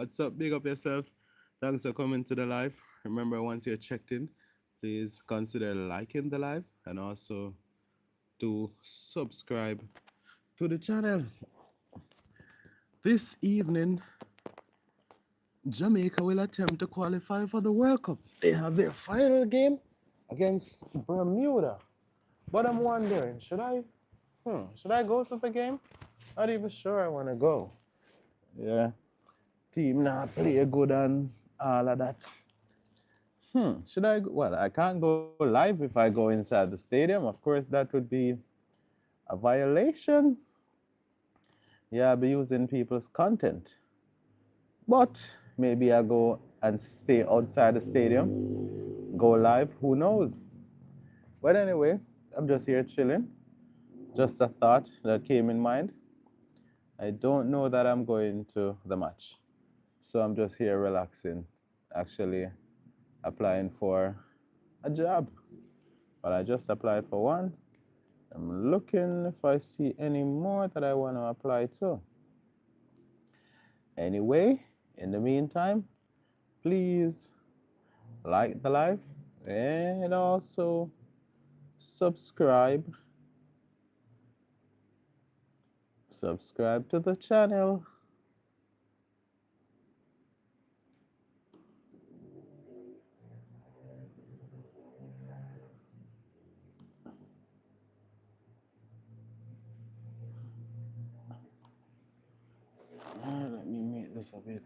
What's up? Big up yourself. Thanks for coming to the live. Remember, once you're checked in, please consider liking the live and also to subscribe to the channel. This evening, Jamaica will attempt to qualify for the World Cup. They have their final game against Bermuda. But I'm wondering, should I go to the game? Not even sure I want to go. Yeah, team not play good and all of that. Should I go? Well, I can't go live if I go inside the stadium. Of course, that would be a violation. Yeah, I'll be using people's content. But maybe I go and stay outside the stadium, go live, who knows? But anyway, I'm just here chilling. Just a thought that came in mind. I don't know that I'm going to the match. So I'm just here relaxing, actually applying for a job. But I just applied for one. I'm looking if I see any more that I want to apply to. Anyway, in the meantime, please like the live and also subscribe. Subscribe to the channel. Let me make this a bit.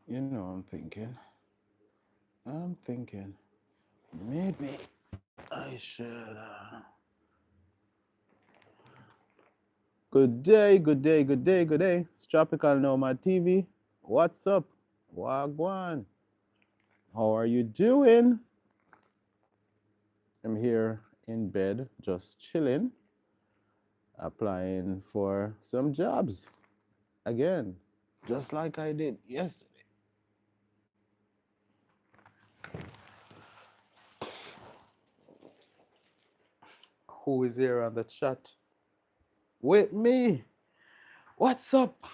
You know, I'm thinking, maybe I should. Good day, good day, good day, good day. It's Tropical Nomad TV. What's up? Wagwan. How are you doing? I'm here in bed, just chilling, applying for some jobs again, just like I did yesterday. Who is here on the chat with me? What's up?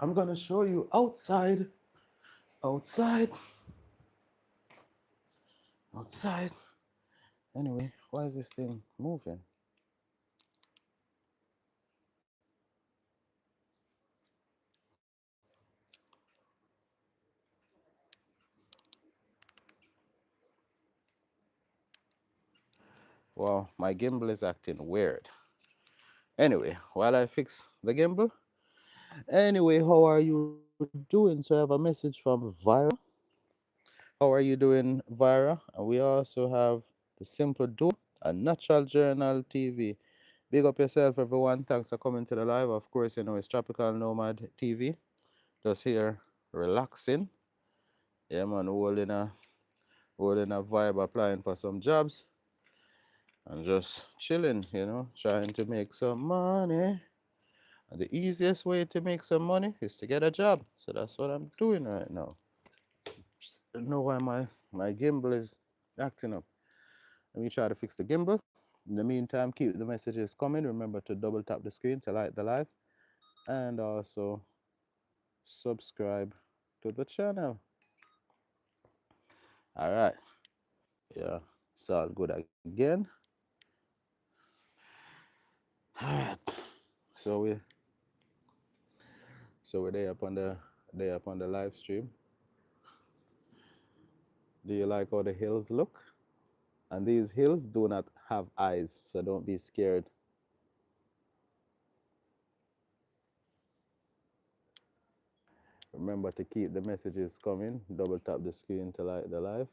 I'm gonna show you outside, outside, outside. Anyway, why is this thing moving? Well, my gimbal is acting weird. Anyway, while I fix the gimbal, anyway, how are you doing? So I have a message from Vira. How are you doing, Vira? And we also have the Simple Duo and Natural Journal TV. Big up yourself, everyone. Thanks for coming to the live. Of course, you know it's Tropical Nomad TV. Just here relaxing. Yeah, man, holding a vibe, applying for some jobs, and just chilling, trying to make some money. And the easiest way to make some money is to get a job. So that's what I'm doing right now. I don't know why my gimbal is acting up. Let me try to fix the gimbal. In the meantime, keep the messages coming. Remember to double tap the screen to like the live and also subscribe to the channel. All right. Yeah, it's all good again. All right. So we we're there up on the live stream. Do you like how the hills look? And these hills do not have eyes, so don't be scared. Remember to keep the messages coming. Double tap the screen to like the live.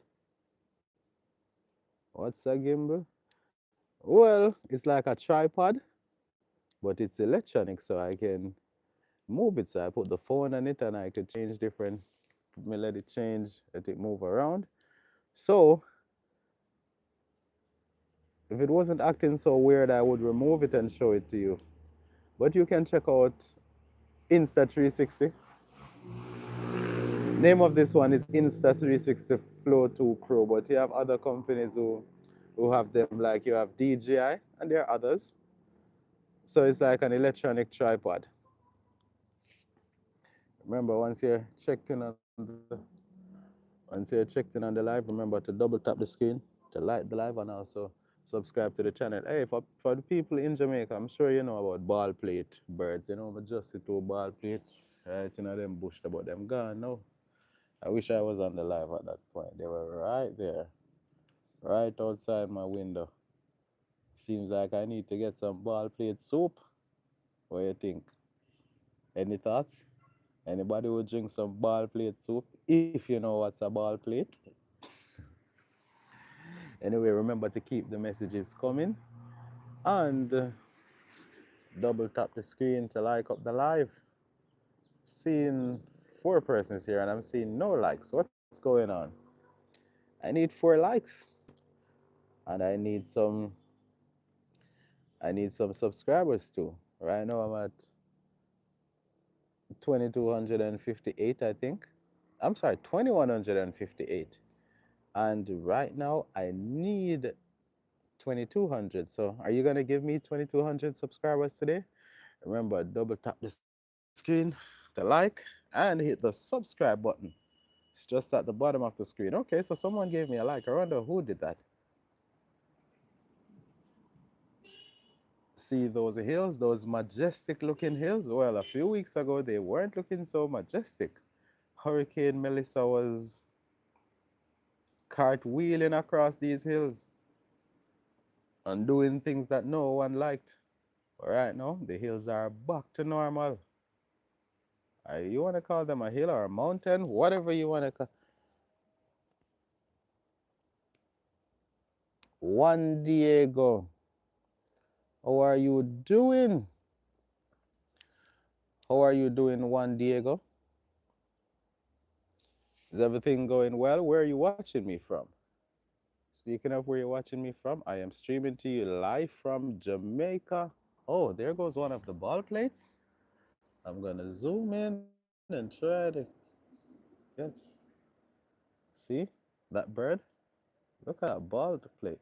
What's a gimbal? Well, it's like a tripod, but it's electronic, so I can move it. So I put the phone on it and I could change different, let it change, let it move around. So If it wasn't acting so weird, I would remove it and show it to you. But you can check out Insta360. Name of this one is Insta360 Flow 2 Pro, but you have other companies who have them, like you have DJI and there are others. So it's like an electronic tripod. Remember, once you're checked in on the live, remember to double tap the screen to like the live and also subscribe to the channel. Hey, for the people in Jamaica, I'm sure you know about ball plate birds. You know, but just sit to a ball plate right in them bush, but them gone now. I wish I was on the live at that point. They were right there, right outside my window. Seems like I need to get some ball plate soup. What do you think? Any thoughts? Anybody would drink some ball plate soup if you know what's a ball plate? Anyway, remember to keep the messages coming and double tap the screen to like up the live. Seeing 4 persons here and I'm seeing no likes. What's going on? I need 4 likes and I need some subscribers too. Right now I'm at 2258, I think. I'm sorry, 2158. And right now I need 2200. So are you gonna give me 2200 subscribers today? Remember, double tap the screen to like and hit the subscribe button. It's just at the bottom of the screen. Okay, so someone gave me a like. I wonder who did that. See those hills, those majestic looking hills? Well, a few weeks ago they weren't looking so majestic. Hurricane Melissa was cartwheeling across these hills and doing things that no one liked. But right now, the hills are back to normal. You want to call them a hill or a mountain, whatever you want to call. Juan Diego, how are you doing? How are you doing, Juan Diego? Is everything going well? Where are you watching me from? Speaking of where you're watching me from, I am streaming to you live from Jamaica. Oh, there goes one of the ball plates. I'm gonna zoom in and try to get. See that bird? Look at that ball plate.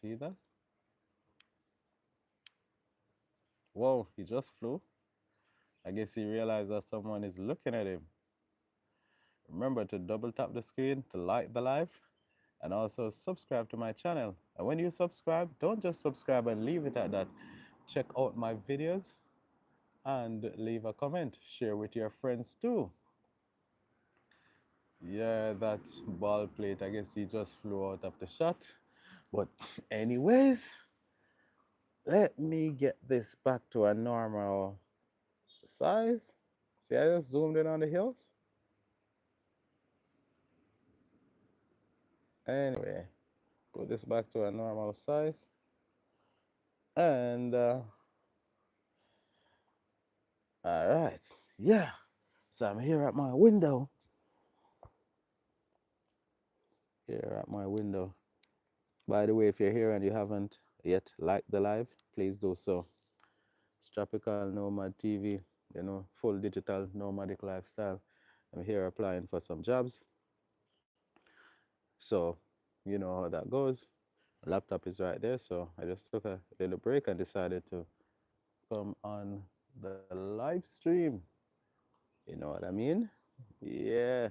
See that? Whoa, he just flew. I guess he realized that someone is looking at him. Remember to double tap the screen to like the live and also subscribe to my channel. And when you subscribe, don't just subscribe and leave it at that. Check out my videos and leave a comment. Share with your friends too. Yeah, that ball plate, I guess he just flew out of the shot. But anyways, let me get this back to a normal size. See, I just zoomed in on the hills. Anyway, put this back to a normal size. And, all right, yeah. So I'm here at my window. Here at my window. By the way, if you're here and you haven't yet liked the live, please do so. It's Tropical Nomad TV, full digital nomadic lifestyle. I'm here applying for some jobs. So, you know how that goes. Laptop is right there, so I just took a little break and decided to come on the live stream. You know what I mean? Yeah.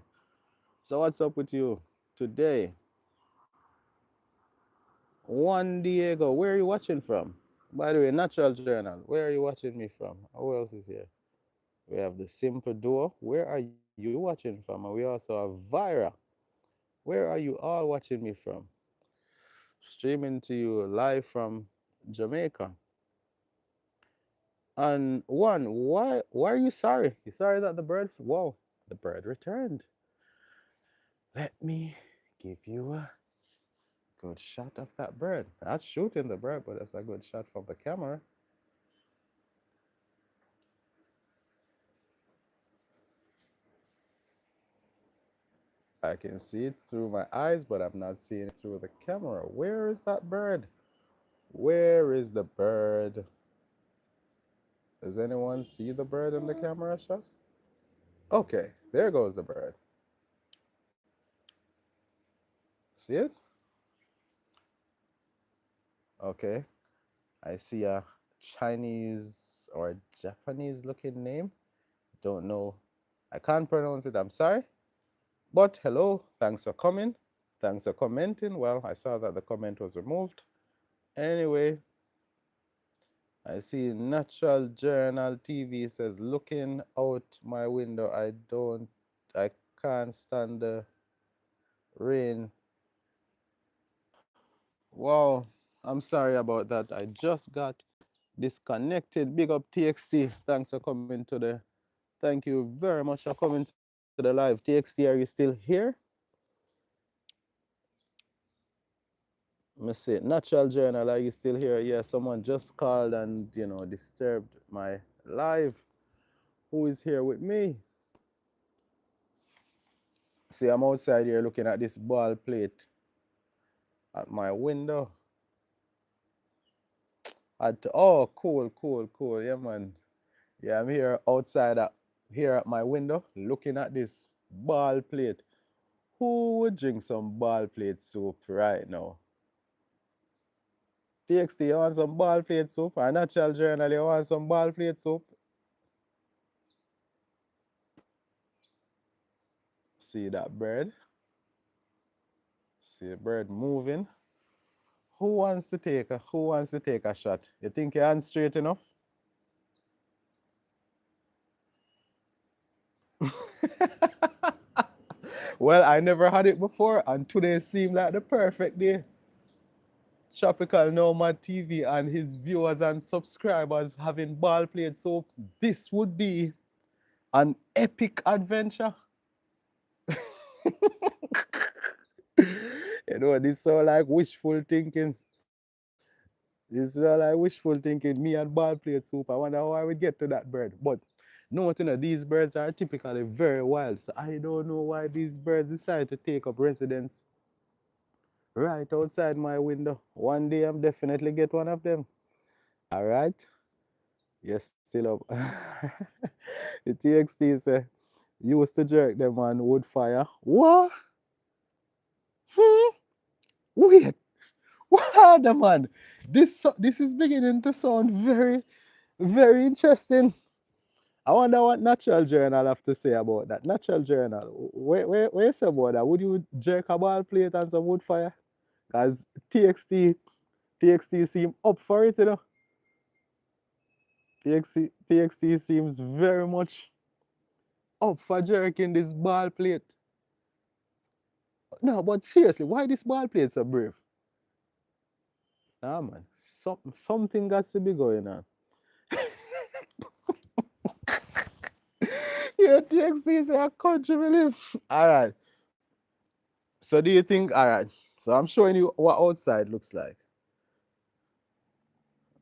So what's up with you today? Juan Diego, where are you watching from? By the way, Natural Journal, where are you watching me from? Who else is here? We have the Simple Duo. Where are you watching from? And we also have Vira. Where are you all watching me from? Streaming to you live from Jamaica. And one, why are you sorry? You sorry that the bird? Whoa, the bird returned. Let me give you a good shot of that bird. Not shooting the bird, but it's a good shot from the camera. I can see it through my eyes, but I'm not seeing it through the camera. Where is that bird? Where is the bird? Does anyone see the bird in the camera shot? Okay, there goes the bird. See it? Okay. I see a Chinese or Japanese looking name. Don't know. I can't pronounce it. I'm sorry. But hello. Thanks for coming. Thanks for commenting. Well, I saw that the comment was removed. Anyway, I see Natural Journal TV says, looking out my window, I can't stand the rain. Wow, I'm sorry about that. I just got disconnected. Big up TXT. Thanks for coming to the, thank you very much for coming to the live. TXT, are you still here? Let me see. Natural Journal, are you still here? Yeah, someone just called and, disturbed my live. Who is here with me? See, I'm outside here looking at this ball plate at my window. Oh, cool, cool, cool. Yeah, man. Yeah, I'm here outside here at my window looking at this ball plate. Who would drink some ball plate soup right now? TXT, you want some ball plate soup? A Natural Journal, you want some ball plate soup? See that bird? See the bird moving? Who wants to take a shot? You think your hand's straight enough? Well, I never had it before, and today seemed like the perfect day. Tropical Nomad TV and his viewers and subscribers having ball played, so this would be an epic adventure. This so like wishful thinking. This is like wishful thinking. Me and ball played soup. I wonder how I would get to that bird. But no, these birds are typically very wild. So I don't know why these birds decide to take up residence right outside my window. One day I'm definitely get one of them. All right. You're still up. The TXT say used to jerk them on wood fire. What? Hmm? Wait. What the man? This is beginning to sound very, very interesting. I wonder what Natural Journal have to say about that. Natural Journal, where you say about that? Would you jerk a ball plate and some wood fire? Because TXT seem up for it, you know. TXT seems very much up for jerking this ball plate. No, but seriously, why this ball plate so brave? Nah, man, something got to be going on. Yeah, TXT is a country we live. All right. So do you think? All right. So I'm showing you what outside looks like.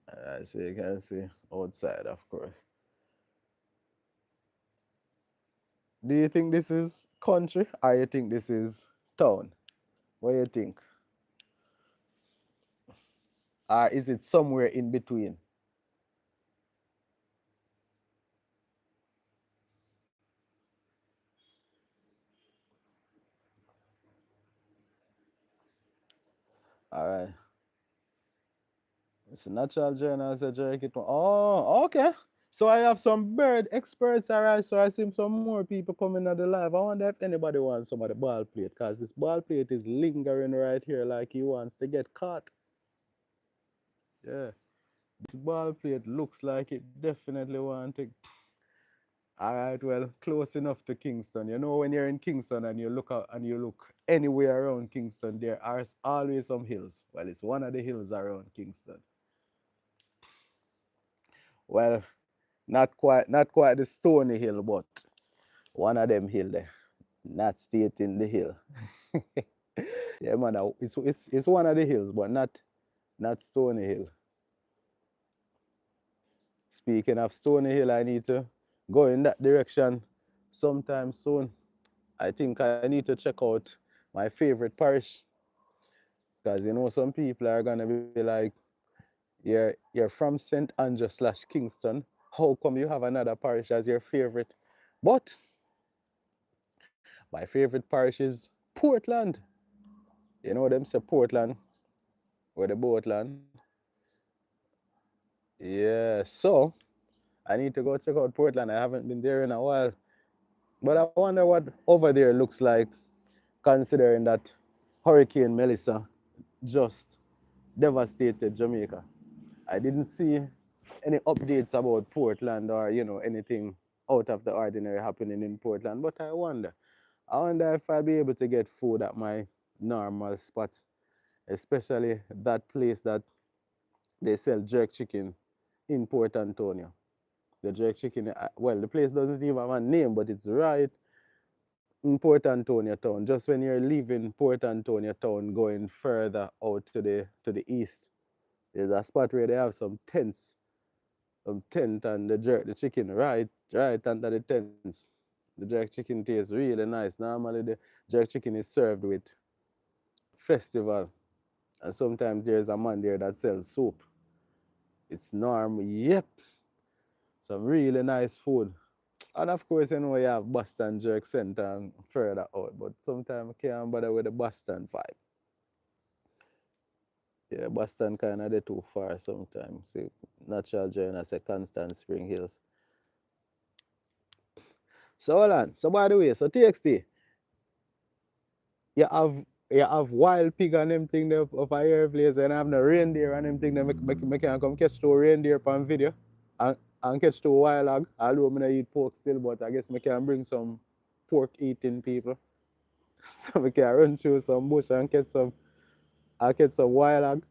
All right, so you can see outside, of course. Do you think this is country or you think this is town? What do you think? Or is it somewhere in between? All right. It's a Natural Journal said jerk it. Oh, okay. So I have some bird experts, all right. So I see some more people coming on the live. I wonder if anybody wants some of the ball plate, because this ball plate is lingering right here like he wants to get caught. Yeah. This ball plate looks like it definitely wants to. All right, well, close enough to Kingston. You know, when you're in Kingston and you look out and you look anywhere around Kingston, there are always some hills. Well, it's one of the hills around Kingston. Well, not quite the Stony Hill, but one of them hill there. Not stating the hill. Yeah, man, it's one of the hills, but not Stony Hill. Speaking of Stony Hill, I need to go in that direction sometime soon. I think I need to check out my favorite parish because you know some people are gonna be like, you're from St. Andrew slash Kingston. How come you have another parish as your favorite? But my favorite parish is Portland. You know them say Portland where the boat land. Yeah, so I need to go check out Portland. I haven't been there in a while. But I wonder what over there looks like, considering that Hurricane Melissa just devastated Jamaica. I didn't see any updates about Portland or anything out of the ordinary happening in Portland. But I wonder if I'll be able to get food at my normal spots, especially that place that they sell jerk chicken in Port Antonio. The jerk chicken, well, the place doesn't even have a name, but it's right in Port Antonio town. Just when you're leaving Port Antonio town, going further out to the east, there's a spot where they have some tent, and the jerk the chicken right under the tents. The jerk chicken tastes really nice. Normally the jerk chicken is served with festival, and sometimes there's a man there that sells soup. It's normal. Yep, some really nice food. And of course, you have Boston Jerk Center and further out, but sometimes I can't bother with the Boston vibe. Yeah, Boston kind of they too far sometimes. See, Natural Journey, I say Constant Spring Hills. So hold on. So by the way, so TXT, you have you have wild pig and them thing there of a air place, and I have no reindeer and them thing there make can come catch two reindeer on video and catch two wild hog. Although I don't eat pork still, but I guess I can bring some pork eating people. So we can run through some bush and get some wild hog.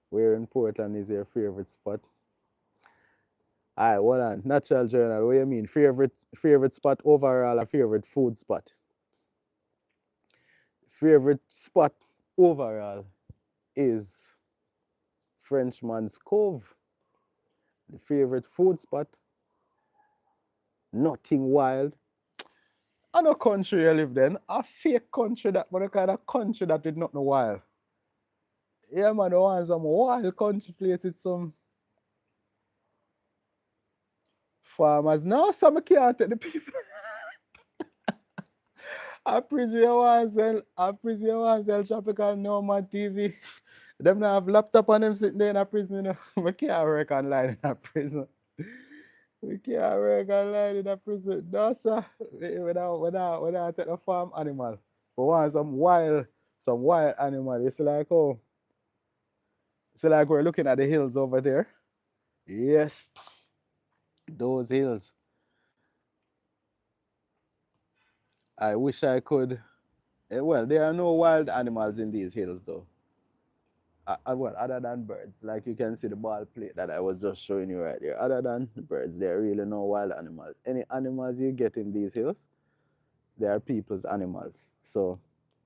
Where in Portland is your favorite spot? Alright, hold on. Natural Journal, what do you mean? Favorite spot overall or favorite food spot? Favorite spot overall is Frenchman's Cove. The favorite food spot, nothing wild. I know country you live then. A fake country that, but a kind of country that did not know wild. Yeah, man, I want some wild country place with some farmers. No, some can't take the people. I presume I sell Tropical Nomad TV. Them now have laptop on them sitting there in a prison, you know. We can't work online in a prison. We can't work online in a prison. No, sir. Without take a farm animal. We want some wild animal. It's like we're looking at the hills over there. Yes, those hills. I wish I could. Well, there are no wild animals in these hills, though. Well, other than birds, like you can see the ball plate that I was just showing you right there. Other than birds, there are really no wild animals. Any animals you get in these hills, they are people's animals. So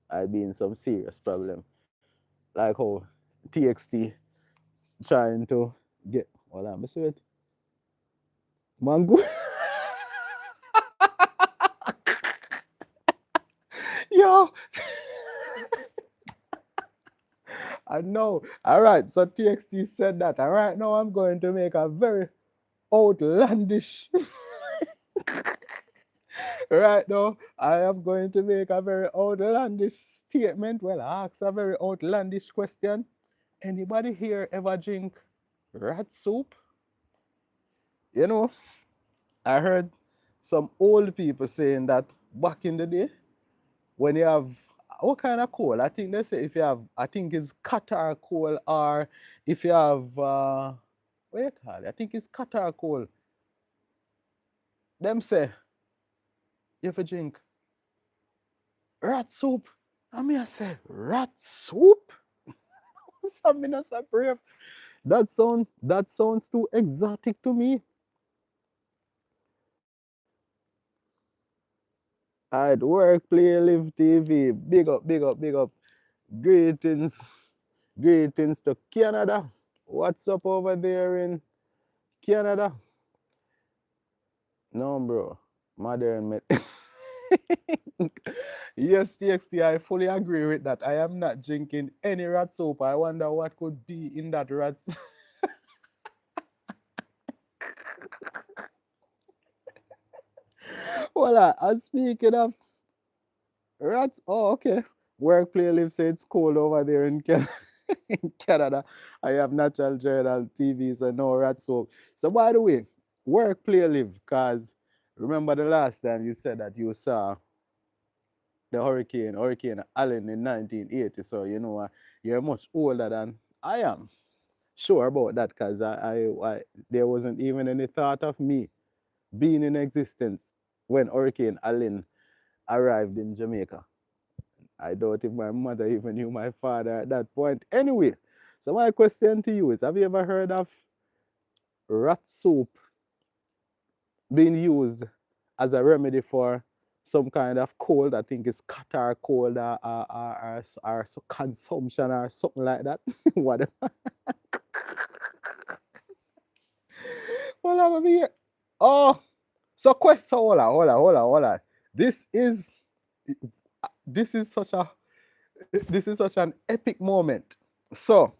I'd be in some serious problem. Like how TXT trying to get. Hold on, I see it. Mango. Yo, I know. All right, so TXT said that. And right now I'm going to make a very outlandish. Right now, I am going to make a very outlandish statement. Well, I ask a very outlandish question. Anybody here ever drink rat soup? You know, I heard some old people saying that back in the day, when you have what kind of coal? I think they say if you have, I think it's Qatar coal, or if you have, what you call it? I think it's Qatar coal. Them say you have to drink rat soup. I mean, I say rat soup. Something that's so brave. That sounds too exotic to me. I'd work, play, live TV. Big up, big up, big up. Greetings, greetings to Canada. What's up over there in Canada? No, bro. Modern met. Yes, TXT, I fully agree with that. I am not drinking any rat soap. I wonder what could be in that rat. Well, speaking of rats, oh, okay. Workplace live say it's cold over there in, in Canada. I have natural journal TV, so no rat soap. So, by the way, workplace live, because remember the last time you said that you saw the Hurricane Allen in 1980. So, you're much older than I am. Sure about that, because there wasn't even any thought of me being in existence when Hurricane Allen arrived in Jamaica. I doubt if my mother even knew my father at that point. Anyway, so my question to you is, have you ever heard of rat soup being used as a remedy for some kind of cold? I think it's Qatar cold or consumption or something like that. Whatever. Well, I'm here. Oh, so question, hold on. This is this is such a this is such an epic moment. So,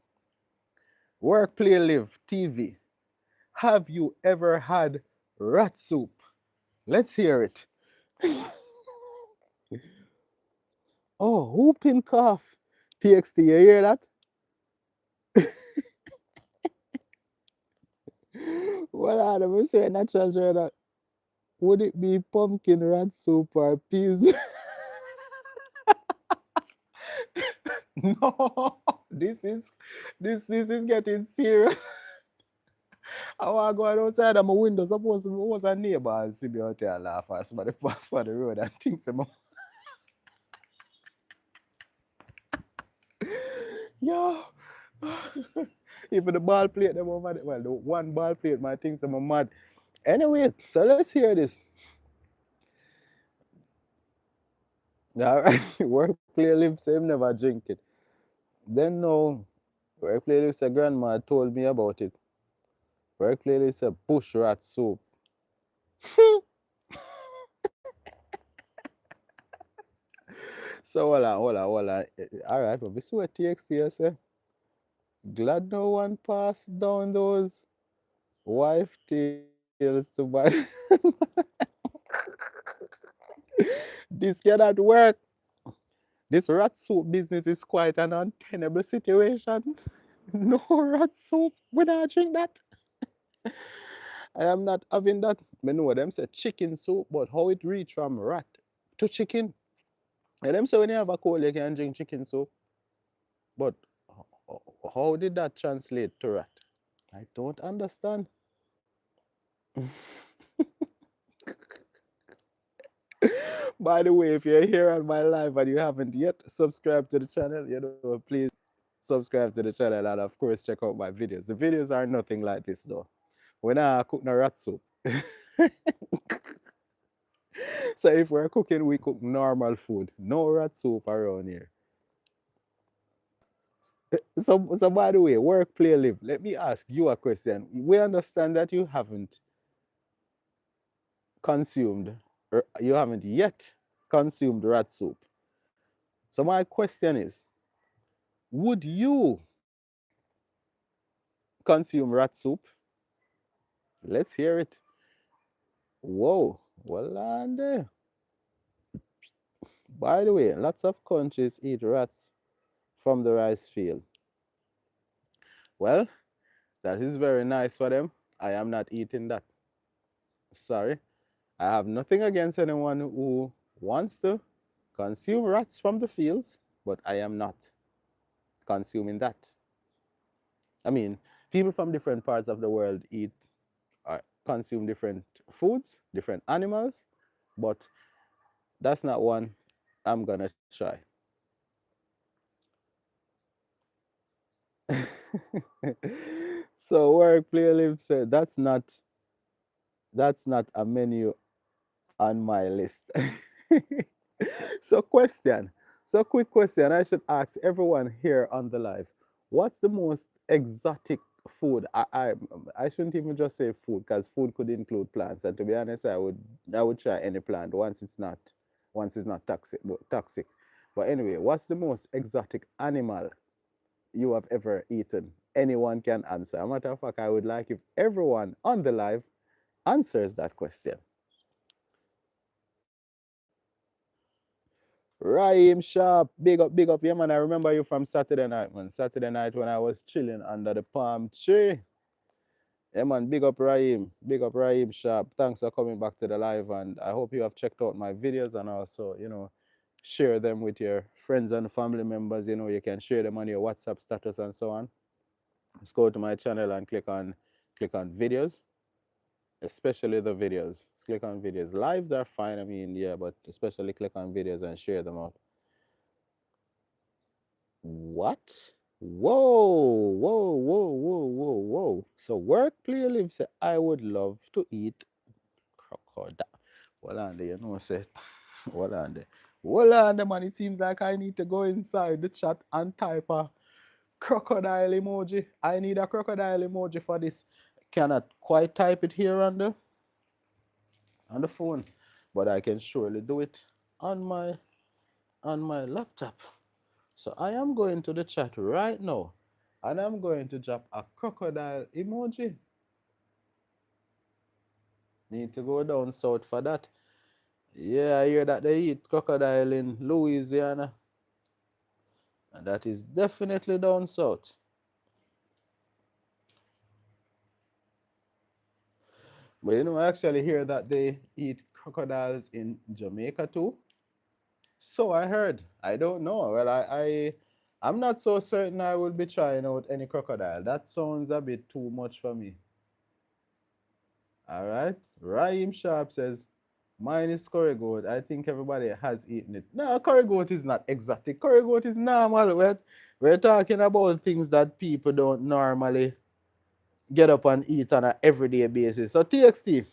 work, play, live, TV. Have you ever had rat soup? Let's hear it. Oh, whooping cough. TXT, you hear that? Well, I'm saying natural journal. Would it be pumpkin rat soup or peas? No, this is getting serious. I want to go outside of my window. Suppose it was a neighbor and see me out there and laugh as somebody pass by the road and think some yo. Even the ball plate, them over there. Well, the one ball plate, my things I'm mad. Anyway, so let's hear this. All right, work play live same never drink it. Then no, work play live say grandma told me about it. Work play live say bush rat soup. So hold on. All right, but this what TXT I say. Glad no one passed down those wife tales to my. This cannot work. This rat soup business is quite an untenable situation. No rat soup. When I drink that, I am not having that. I know them say chicken soup, but how it reach from rat to chicken? And them say when you have a cold, you can drink chicken soup. But how did that translate to rat? I don't understand. By the way, if you're here on my live and you haven't yet subscribed to the channel, please subscribe to the channel and of course check out my videos. The videos are nothing like this though. When I cook no rat soup. So if we're cooking, we cook normal food. No rat soup around here. So by the way, work, play, live. Let me ask you a question. We understand that you haven't consumed, or you haven't yet consumed rat soup. So my question is, would you consume rat soup? Let's hear it. Whoa. Well, and by the way, lots of countries eat rats from the rice field. Well, that is very nice for them. I am not eating that. Sorry. I have nothing against anyone who wants to consume rats from the fields, but I am not consuming that. I mean, people from different parts of the world eat or consume different foods, different animals, but that's not one I'm gonna try. So work play live said that's not a menu on my list. So question. So quick question I should ask everyone here on the live. What's the most exotic food. I shouldn't even just say food because food could include plants. And to be honest, I would try any plant once it's not toxic. But anyway, what's the most exotic animal you have ever eaten? Anyone can answer. A matter of fact, I would like if everyone on the live answers that question. Raheem Sharp, big up, big up. Yeah, man, I remember you from Saturday night, man. Saturday night when I was chilling under the palm tree. Yeah, man, big up Raheem. Big up Raheem Sharp. Thanks for coming back to the live. And I hope you have checked out my videos and also, share them with your friends and family members. You can share them on your WhatsApp status and so on. Just go to my channel and click on videos, especially the videos. Just click on videos. Lives are fine, I mean, yeah, but especially click on videos and share them out. What? Whoa, whoa, whoa, whoa, whoa, whoa. So work, play, live, say, I would love to eat crocodile. Hold on there, say, hold on there. Hold on there, man. It seems like I need to go inside the chat and type a crocodile emoji. I need a crocodile emoji for this. Cannot quite type it here on the phone, but I can surely do it on my laptop. So I am going to the chat right now and I'm going to drop a crocodile emoji. Need to go down south for that. Yeah, I hear that they eat crocodile in Louisiana. And that is definitely down south. But I actually hear that they eat crocodiles in Jamaica too. So I heard. I don't know. Well, I'm not so certain I will be trying out any crocodile. That sounds a bit too much for me. All right. Raheem Sharp says, mine is curry goat. I think everybody has eaten it. No, curry goat is not exotic. Curry goat is normal. We're talking about things that people don't normally get up and eat on an everyday basis. So, TXT,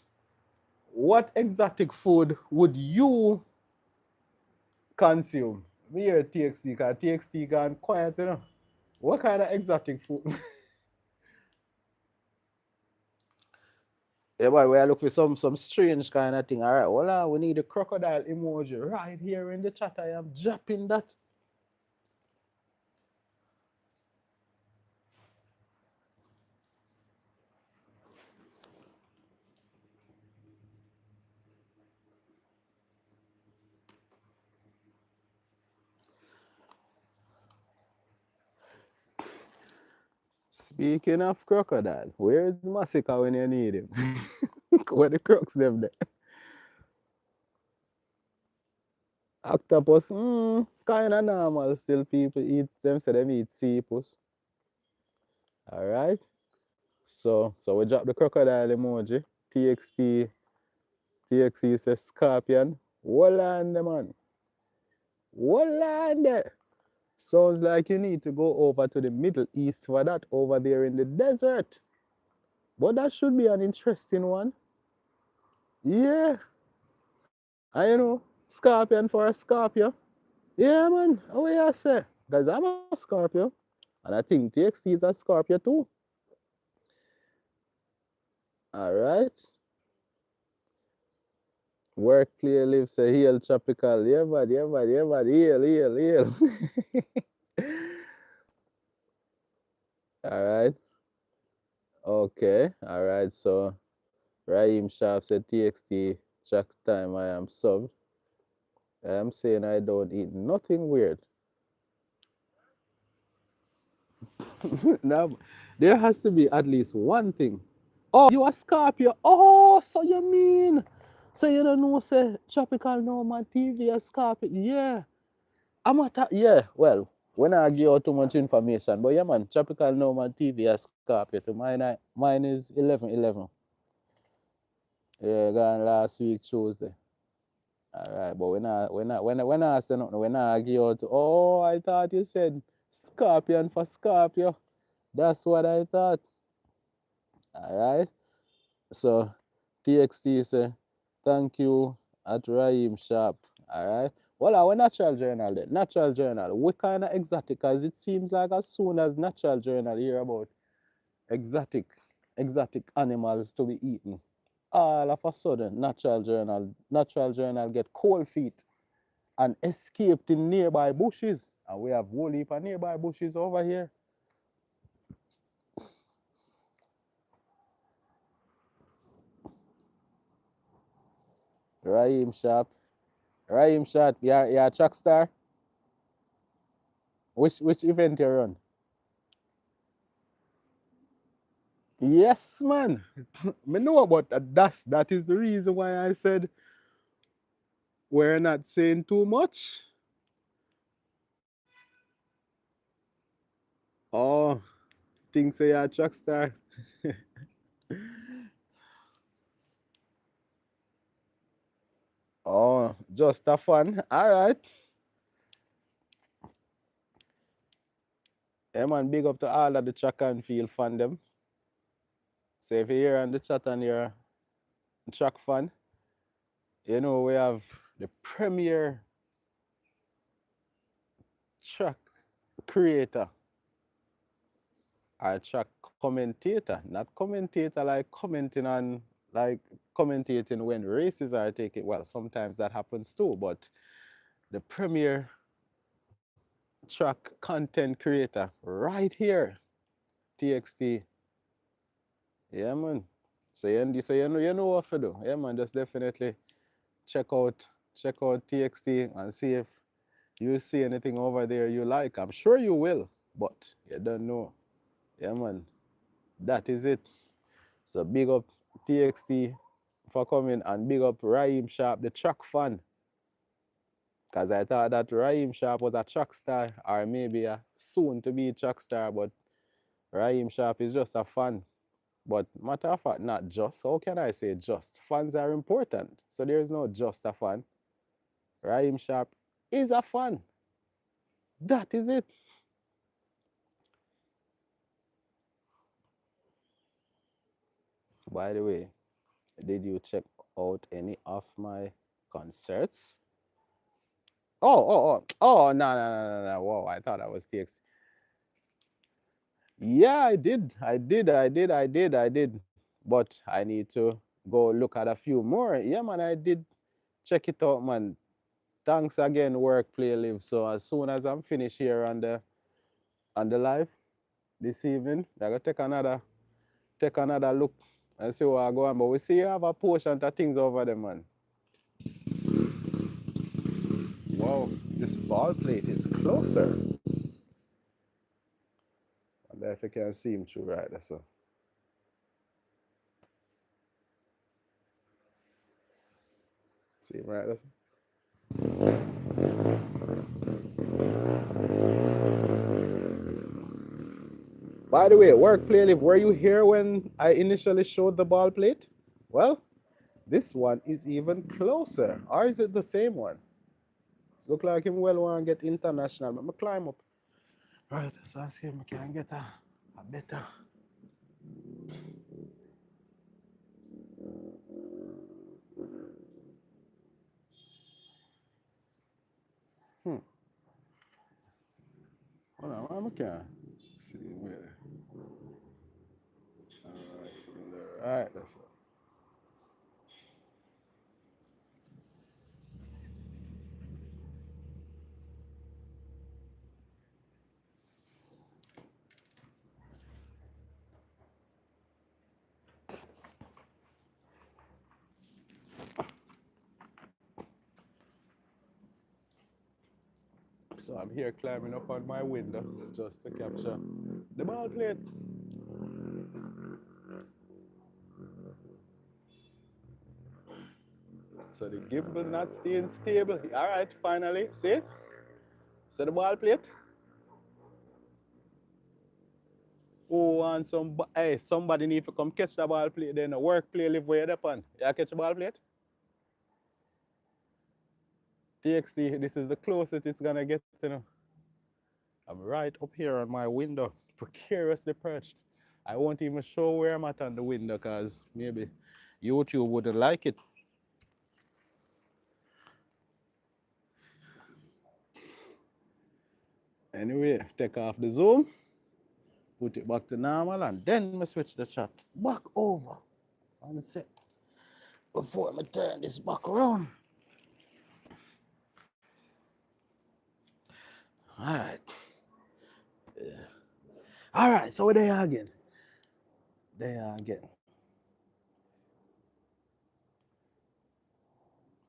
what exotic food would you consume? Me hear TXT, because TXT gone quiet. What kind of exotic food? Yeah, boy, we are looking for some strange kind of thing. All right, well, we need a crocodile emoji right here in the chat. I am dropping that. Speaking of crocodile, where's Massacre when you need him? Where the crocs them there? Octopus, kind of normal. Still, people eat them, so them eat sea puss. All right. So we drop the crocodile emoji. TXT says scorpion. Hold on, the man. Hold on there. Sounds like you need to go over to the Middle East for that over there in the desert. But that should be an interesting one. Yeah. Scorpion for a Scorpio. Yeah, man. How you say? Guys, I'm a Scorpio. And I think TXT is a Scorpio too. All right. Work, play, live, say, heal, tropical. Yeah, man, yeah, man, yeah, man. Heal. All right. Okay. All right. So, Raheem Sharp said TXT, track time, I am subbed. I am saying I don't eat nothing weird. Now, there has to be at least one thing. Oh, you a Scorpio. Oh, so you mean. So you don't know, say, Tropical Nomad TV a Scorpio. Yeah. Yeah, well, when I give out too much information, but yeah, man, Tropical Nomad TV a Scorpio. To mine is 11/11. Yeah, gone last week, Tuesday. All right, but when I say nothing, when I give out, oh, I thought you said Scorpion for Scorpio. That's what I thought. All right. So TXT say, thank you at Raheem Sharp. All right. Well, our natural journal then. Natural journal. What kind of exotic? Because it seems like as soon as natural journal hear about exotic, exotic animals to be eaten. All of a sudden, Natural Journal get cold feet and escaped in nearby bushes. And we have whole heap of nearby bushes over here. Raheem Sharp. Raheem Sharp, you're a track star. Which event you run? Yes, man. Me know about that. That is the reason why I said we're not saying too much. Oh, think say you're a track star. Oh, just a fun. All right. Yeah, man, big up to all of the track and field fan them. So if you're here on the chat and you're a track fan, you know we have the premier track creator or track commentator. Not commentator like commentating when races are taken. Well, sometimes that happens too, but the premier track content creator right here, TXT. Yeah, man. So you know what to do. Yeah, man. Just definitely check out check out TXT and see if you see anything over there you like. I'm sure you will, but you don't know. Yeah, man. That is it. So big up TXT for coming and big up Raheem Sharp, the track fan. Because I thought that Raheem Sharp was a track star or maybe a soon to be track star, but Raheem Sharp is just a fan. But matter of fact, not just. How can I say just? Fans are important. So there's no just a fan. Raheem Sharp is a fan. That is it. By the way, did you check out any of my concerts? Oh, no. Whoa, I thought I was TX. Yeah, I did. But I need to go look at a few more. Yeah, man, I did check it out, man. Thanks again, work, play, live. So as soon as I'm finished here on the live this evening, I gotta take another look and see what I go on. But we see you have a portion of things over there, man. Wow, this ball plate is closer. I wonder if you can see him through right there, so. See him right there. By the way, work, play, live. Were you here when I initially showed the ball plate? Well, this one is even closer. Or is it the same one? It look like him well want to get international. But me climb up. Right, so I see him can get a better. Hmm. Hold on, I can see where. Alright, that's it. So I'm here climbing up on my window just to capture the ball plate. So the gimbal not staying stable. All right, finally, see? See the ball plate? Oh, and hey, somebody need to come catch the ball plate. Then the work play live where you on. You catch the ball plate? TXT, this is the closest it's gonna get, you know. I'm right up here on my window, precariously perched. I won't even show where I'm at on the window because maybe YouTube wouldn't like it. Anyway, take off the zoom. put it back to normal, and then me switch the chat back over. One sec. Before me turn this back around. All right. All right, so there you are again. There you are again.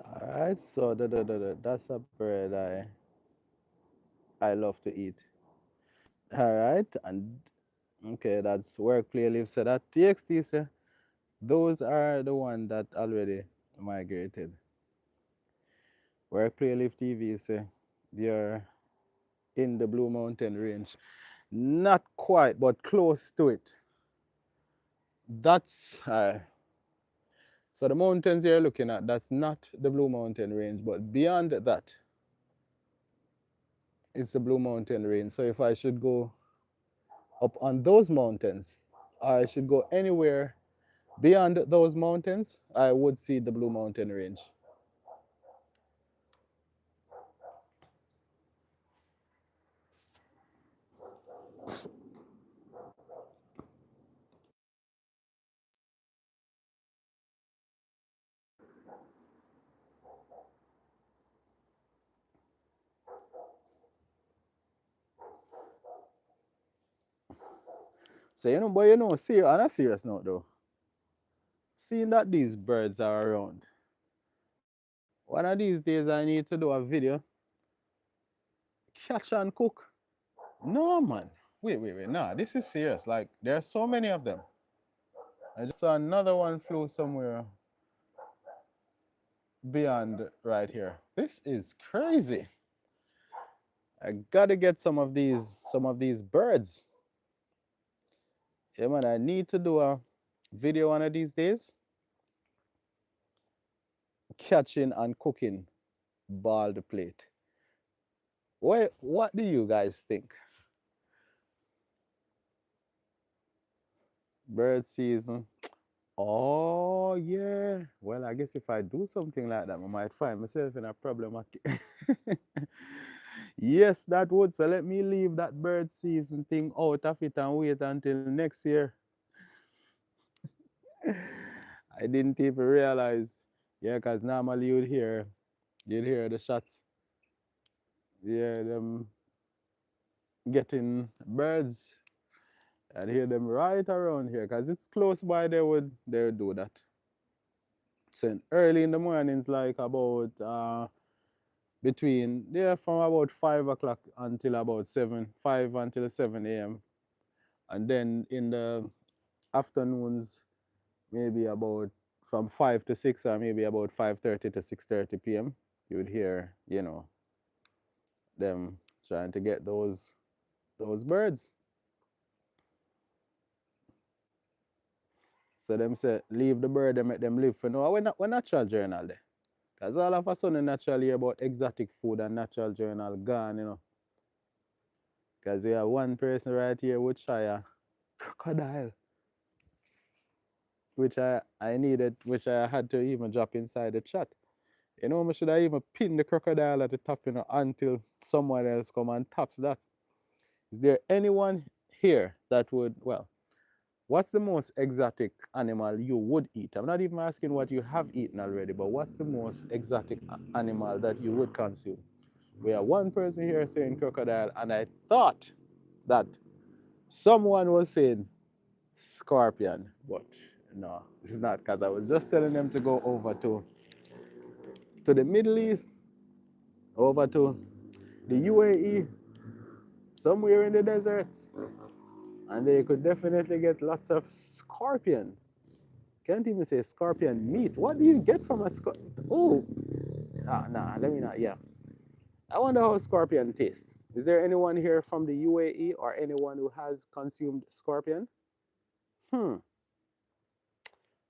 All right, so that's a bird I love to eat. All right, and okay, that's work play live. So that TXT, sir, those are the one that already migrated. Work play live TV, sir, they're in the Blue Mountain range. Not quite, but close to it. That's so the mountains you're looking at, that's not the Blue Mountain range, but beyond that is the Blue Mountain range. So if I should go up on those mountains, I should go anywhere beyond those mountains, I would see the Blue Mountain range. So but on a serious note though, seeing that these birds are around, one of these days I need to do a video, catch and cook. No man, wait, nah, this is serious. Like there are so many of them. I just saw another one flew somewhere beyond right here. This is crazy. I gotta get some of these birds. Yeah man, I need to do a video one of these days, catching and cooking bald plate. What do you guys think? Bird season. Oh yeah. Well, I guess if I do something like that, I might find myself in a problematic. Yes, that would. So let me leave that bird season thing out of it and wait until next year. I didn't even realize. Yeah, because normally you'd hear the shots. Yeah, them getting birds. I'd hear them right around here because it's close by. They would do that. So early in the mornings, like about between from about 5 o'clock until about 5 until 7 a.m. And then in the afternoons, maybe about from 5 to 6, or maybe about 5:30 to 6:30 p.m. You would hear, them trying to get those birds. So them say leave the bird and make them live for now. We're natural journal there. Because all of a sudden naturally about exotic food and natural journal gone. Because we have one person right here would try a crocodile, which I had to even drop inside the chat. I should I even pin the crocodile at the top, until someone else come and taps that. Is there anyone here that would, well, what's the most exotic animal you would eat? I'm not even asking what you have eaten already, but what's the most exotic animal that you would consume? We have one person here saying crocodile, and I thought that someone was saying scorpion, but no, it's not, because I was just telling them to go over to the Middle East, over to the UAE, somewhere in the deserts, and they could definitely get lots of scorpion. Can't even say scorpion meat. What do you get from a scorpion? Oh, nah, let me not. Yeah, I wonder how scorpion tastes. Is there anyone here from the UAE or anyone who has consumed scorpion? Hmm,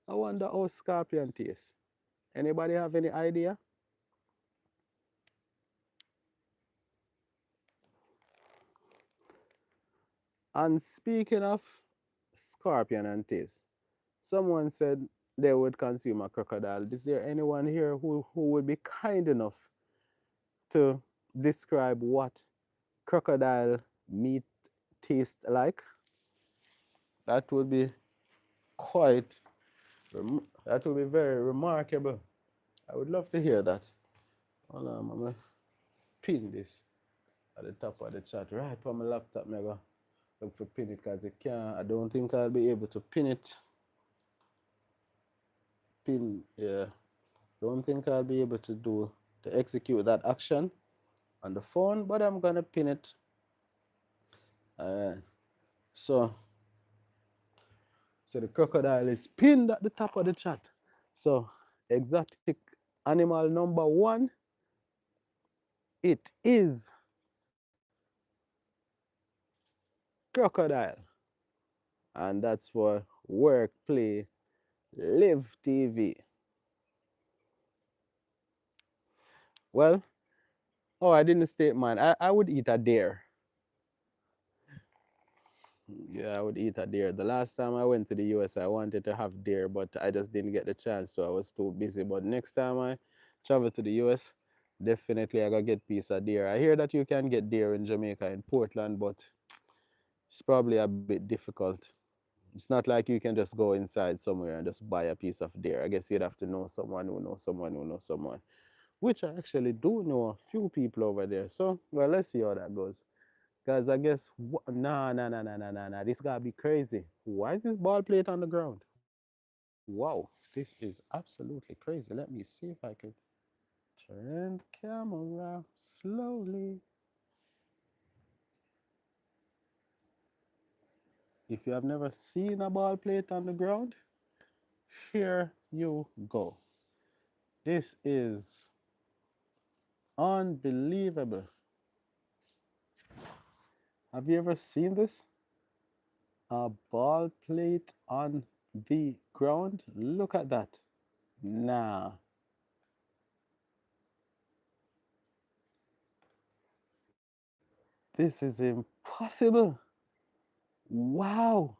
I wonder how scorpion tastes. Anybody have any idea? And speaking of scorpion and taste, someone said they would consume a crocodile. Is there anyone here who would be kind enough to describe what crocodile meat tastes like? That would be quite, that would be very remarkable. I would love to hear that. Hold on, I'm gonna pin this at the top of the chat right on my laptop. I'm gonna look for pin it because I don't think I'll be able to pin it. Yeah. Don't think I'll be able to execute that action on the phone, but I'm gonna pin it. Alright. So so the crocodile is pinned at the top of the chat. So exotic animal number one, it is crocodile. And that's for work, play, live TV. Well, oh, I didn't state mine. I would eat a deer. Yeah, I would eat a deer. The last time I went to the US, I wanted to have deer, but I just didn't get the chance to. I was too busy. But next time I travel to the US, definitely I gotta get piece of deer. I hear that you can get deer in Jamaica, in Portland, but it's probably a bit difficult. It's not like you can just go inside somewhere and just buy a piece of deer. I guess you'd have to know someone who knows someone who knows someone, which I actually do know a few people over there. So, well, let's see how that goes. Because I guess, nah, nah, nah, nah, nah, nah, nah. This gotta be crazy. Why is this ball plate on the ground? Wow, this is absolutely crazy. Let me see if I could turn the camera slowly. If you have never seen a ball plate on the ground, here you go. This is unbelievable. Have you ever seen this? A ball plate on the ground? Look at that. Nah. This is impossible. Wow.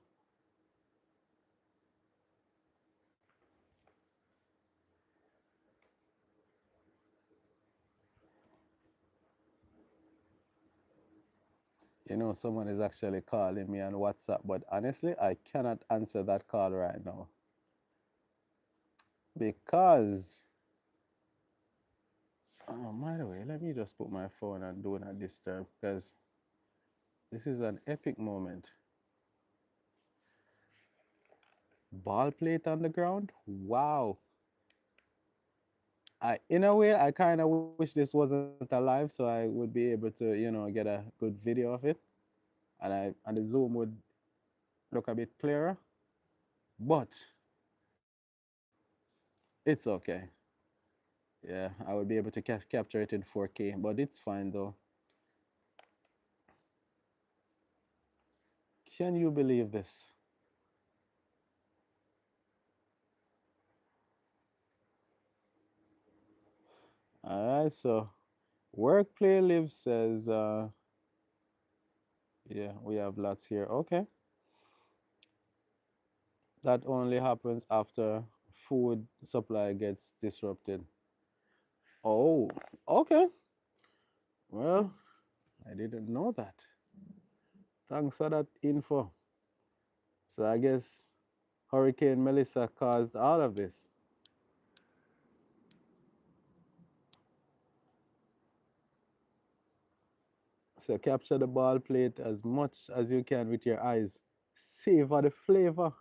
You know, someone is actually calling me on WhatsApp, but honestly, I cannot answer that call right now because, oh, by the way, let me just put my phone on do not disturb because this is an epic moment. Ball plate on the ground? Wow. In a way, I kind of wish this wasn't alive so I would be able to, get a good video of it, and the zoom would look a bit clearer. But it's okay. Yeah, I would be able to capture it in 4K, but it's fine though. Can you believe this? All right, so work play live says, yeah, we have lots here. Okay, that only happens after food supply gets disrupted. Oh, okay. Well, I didn't know that. Thanks for that info. So I guess Hurricane Melissa caused all of this. So capture the ball plate as much as you can with your eyes. Savor the flavor.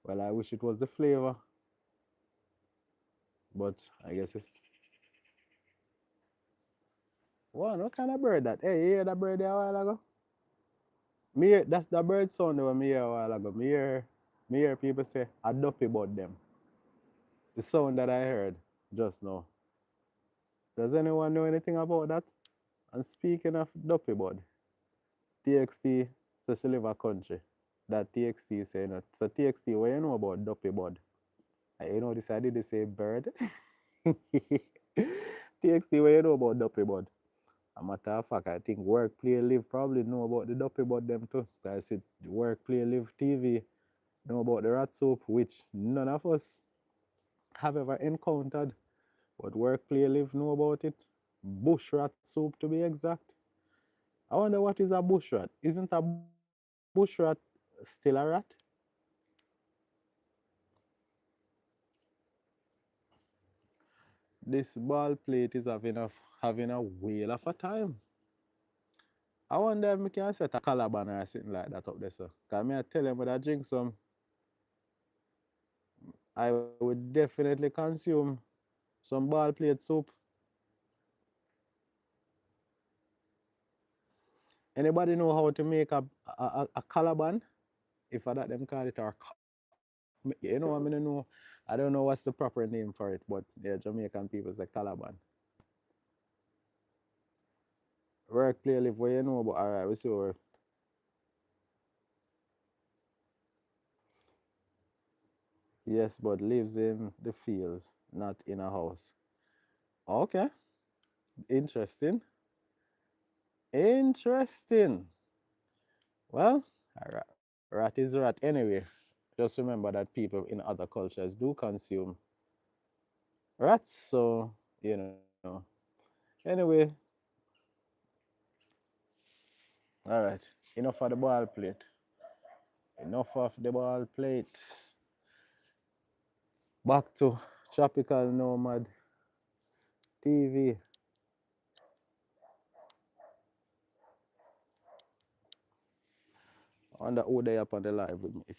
Well, I wish it was the flavor, but I guess it's what kind of bird that? Hey, you hear that bird there a while ago? That's the bird sound that me hear a while ago. Me hear people say a duppy bud them. The sound that I heard just now. Does anyone know anything about that? And speaking of duppy bud, TXT says she live a country. That TXT is saying it. So TXT, what you know about duppy bud? You know this I did say bird. TXT, what you know about duppy bud? A matter of fact, I think Work Play Live probably know about the duppy bud them too. I said Work Play Live TV know about the rat soup, which none of us have ever encountered. But Work Play Live know about it. Bush rat soup to be exact. I wonder what is a bush rat. Isn't a bush rat Still a rat? This ball plate is having a whale of a time. I wonder if I can set a calaban or something like that up there, so. Cause me I tell him when I drink some, I would definitely consume some ball plate soup. Anybody know how to make a calaban? If I that them call it or you know, I mean, I don't know what's the proper name for it, but yeah, Jamaican people say calaban. Work, play, live where you know, but alright, we see where. Yes, but lives in the fields, not in a house. Okay, interesting. Interesting. Well, a rat is rat anyway. Just remember that people in other cultures do consume rats, so you know. Anyway, all right. Enough of the ball plate. Enough of the ball plate. Back to Tropical Nomad TV. I wonder who they up on the live with me. If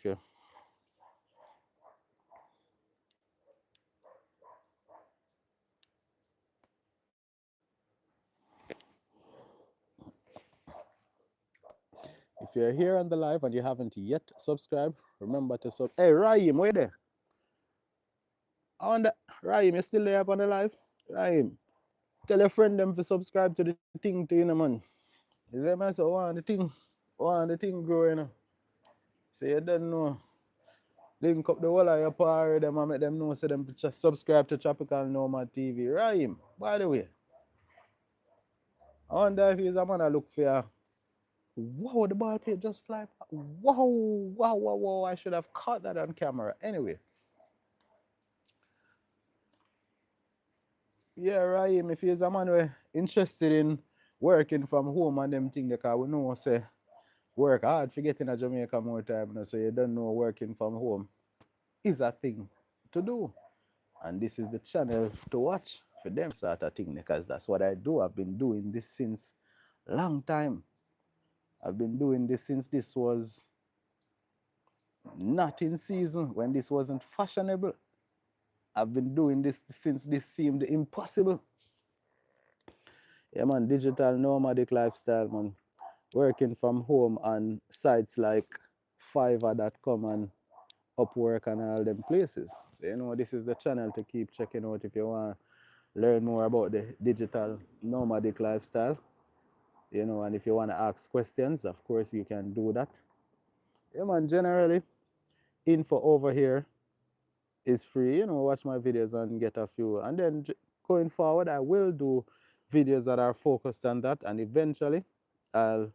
you're here on the live and you haven't yet subscribed, remember to sub. Hey, Raheem, where you there? I wonder, Raheem, you still there up on the live? Raheem, tell your friend them to subscribe to the thing to you, know, man. You say, man, so want the thing growing. You know. So you don't know. Link up the whole of your power, them and make them know, so them to subscribe to Tropical Nomad TV. Raheem, by the way, I wonder if he's a man I look for you. Wow, the ball plate just fly. Wow, wow, wow, wow. I should have caught that on camera. Anyway, yeah, Raheem, if he's a man we're interested in working from home and them thing, because we know say work hard for getting a Jamaica more time, you know, so you don't know working from home is a thing to do. And this is the channel to watch for them sort of thing, because that's what I do. I've been doing this since long time. I've been doing this since this was not in season, when this wasn't fashionable. I've been doing this since this seemed impossible. Yeah, man, digital nomadic lifestyle, man. Working from home on sites like Fiverr.com and Upwork and all them places. So, you know, this is the channel to keep checking out if you want to learn more about the digital nomadic lifestyle. You know, and if you want to ask questions, of course, you can do that. Yeah, man, generally, info over here is free. You know, watch my videos and get a few. And then going forward, I will do videos that are focused on that. And eventually, I'll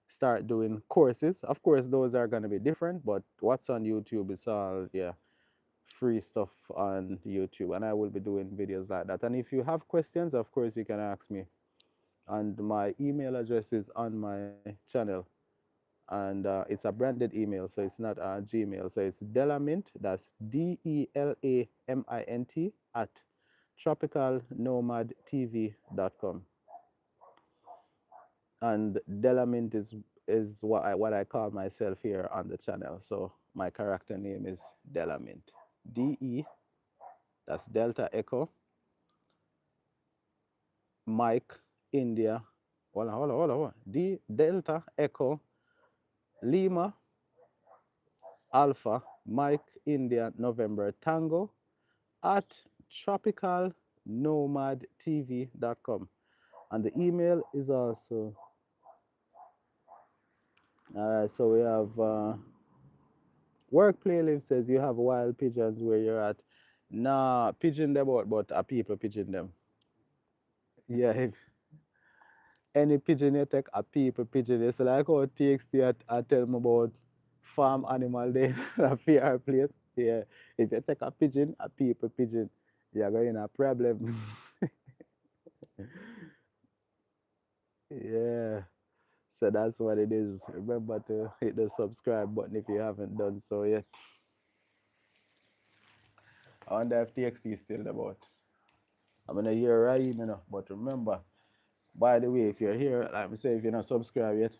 start doing courses. Of course, those are going to be different, but what's on YouTube is all, yeah, free stuff on YouTube. And I will be doing videos like that. And if you have questions, of course, you can ask me. And my email address is on my channel. And it's a branded email, so it's not a Gmail. So it's Delamint, that's DELAMINT at tropicalnomadtv.com. And Delamint is what I call myself here on the channel. So my character name is Delamint. DE, that's Delta Echo, Mike, India. Hold on. D Delta Echo, Lima, Alpha, Mike, India, November, Tango, at tropicalnomadtv.com. And the email is also, so we have work playlist says you have wild pigeons where you're at. Nah, pigeon them out, but a people pigeon them. Yeah, if any pigeon you take, a people pigeon. It's like how TXT I tell them about farm animal day a fair place. Yeah, if you take a pigeon, a people pigeon, you're going to a problem. Yeah. So that's what it is. Remember to hit the subscribe button if you haven't done so yet. I wonder if TXT is still about. I'm in a year right, but remember, by the way, if you're here, like I say, if you're not subscribed yet,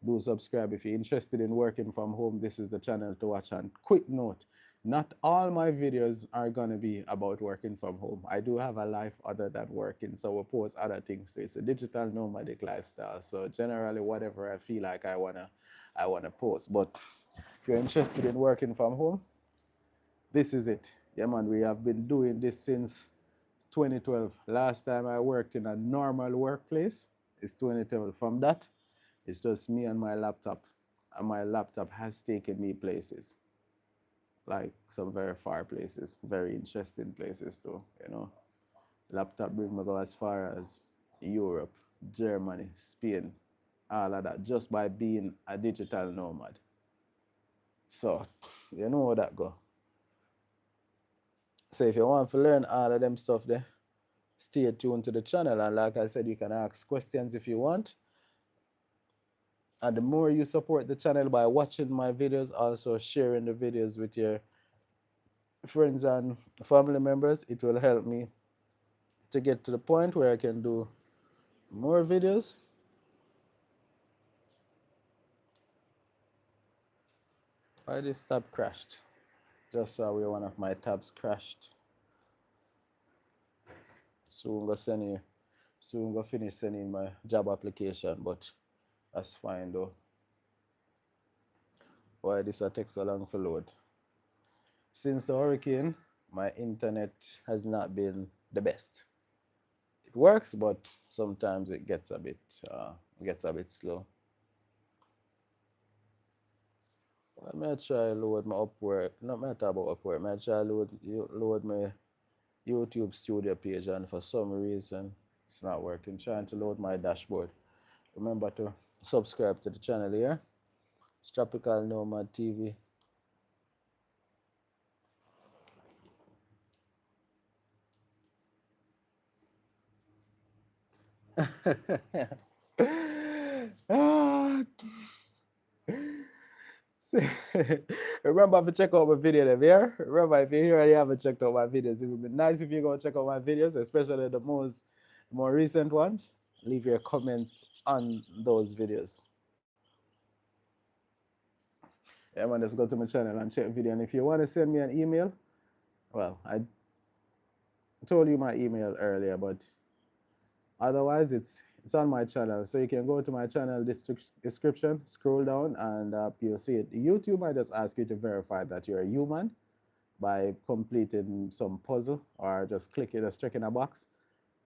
do subscribe. If you're interested in working from home, this is the channel to watch. And quick note, not all my videos are going to be about working from home. I do have a life other than working, so we'll post other things too. It's a digital nomadic lifestyle. So generally, whatever I feel like I wanna post. But if you're interested in working from home, this is it. Yeah, man, we have been doing this since 2012. Last time I worked in a normal workplace is 2012. From that, it's just me and my laptop. And my laptop has taken me places, like some very far places, very interesting places too. Laptop bring me go as far as Europe, Germany, Spain, all of that, just by being a digital nomad. So, you know how that go. So if you want to learn all of them stuff there, stay tuned to the channel. And like I said, you can ask questions if you want. And the more you support the channel by watching my videos, also sharing the videos with your friends and family members, it will help me to get to the point where I can do more videos. Why this tab crashed? Just saw where one of my tabs crashed. Soon go send you, soon go finish sending my job application, but that's fine though. Why this takes so long to load? Since the hurricane, my internet has not been the best. It works, but sometimes it gets a bit slow. Let me try load my Upwork. Not me talk about Upwork. Me try load my YouTube studio page, and for some reason it's not working. Trying to load my dashboard. Remember to subscribe to the channel here. It's Tropical Nomad TV. Ah, remember to check out my video them here. Remember, if you're here and you haven't checked out my videos, it would be nice if you go check out my videos, especially the more recent ones. Leave your comments on those videos. Yeah, man, just go to my channel and check video. And if you want to send me an email, well, I told you my email earlier, but otherwise it's on my channel. So you can go to my channel description, scroll down, and you'll see it. YouTube might just ask you to verify that you're a human by completing some puzzle or just checking a box.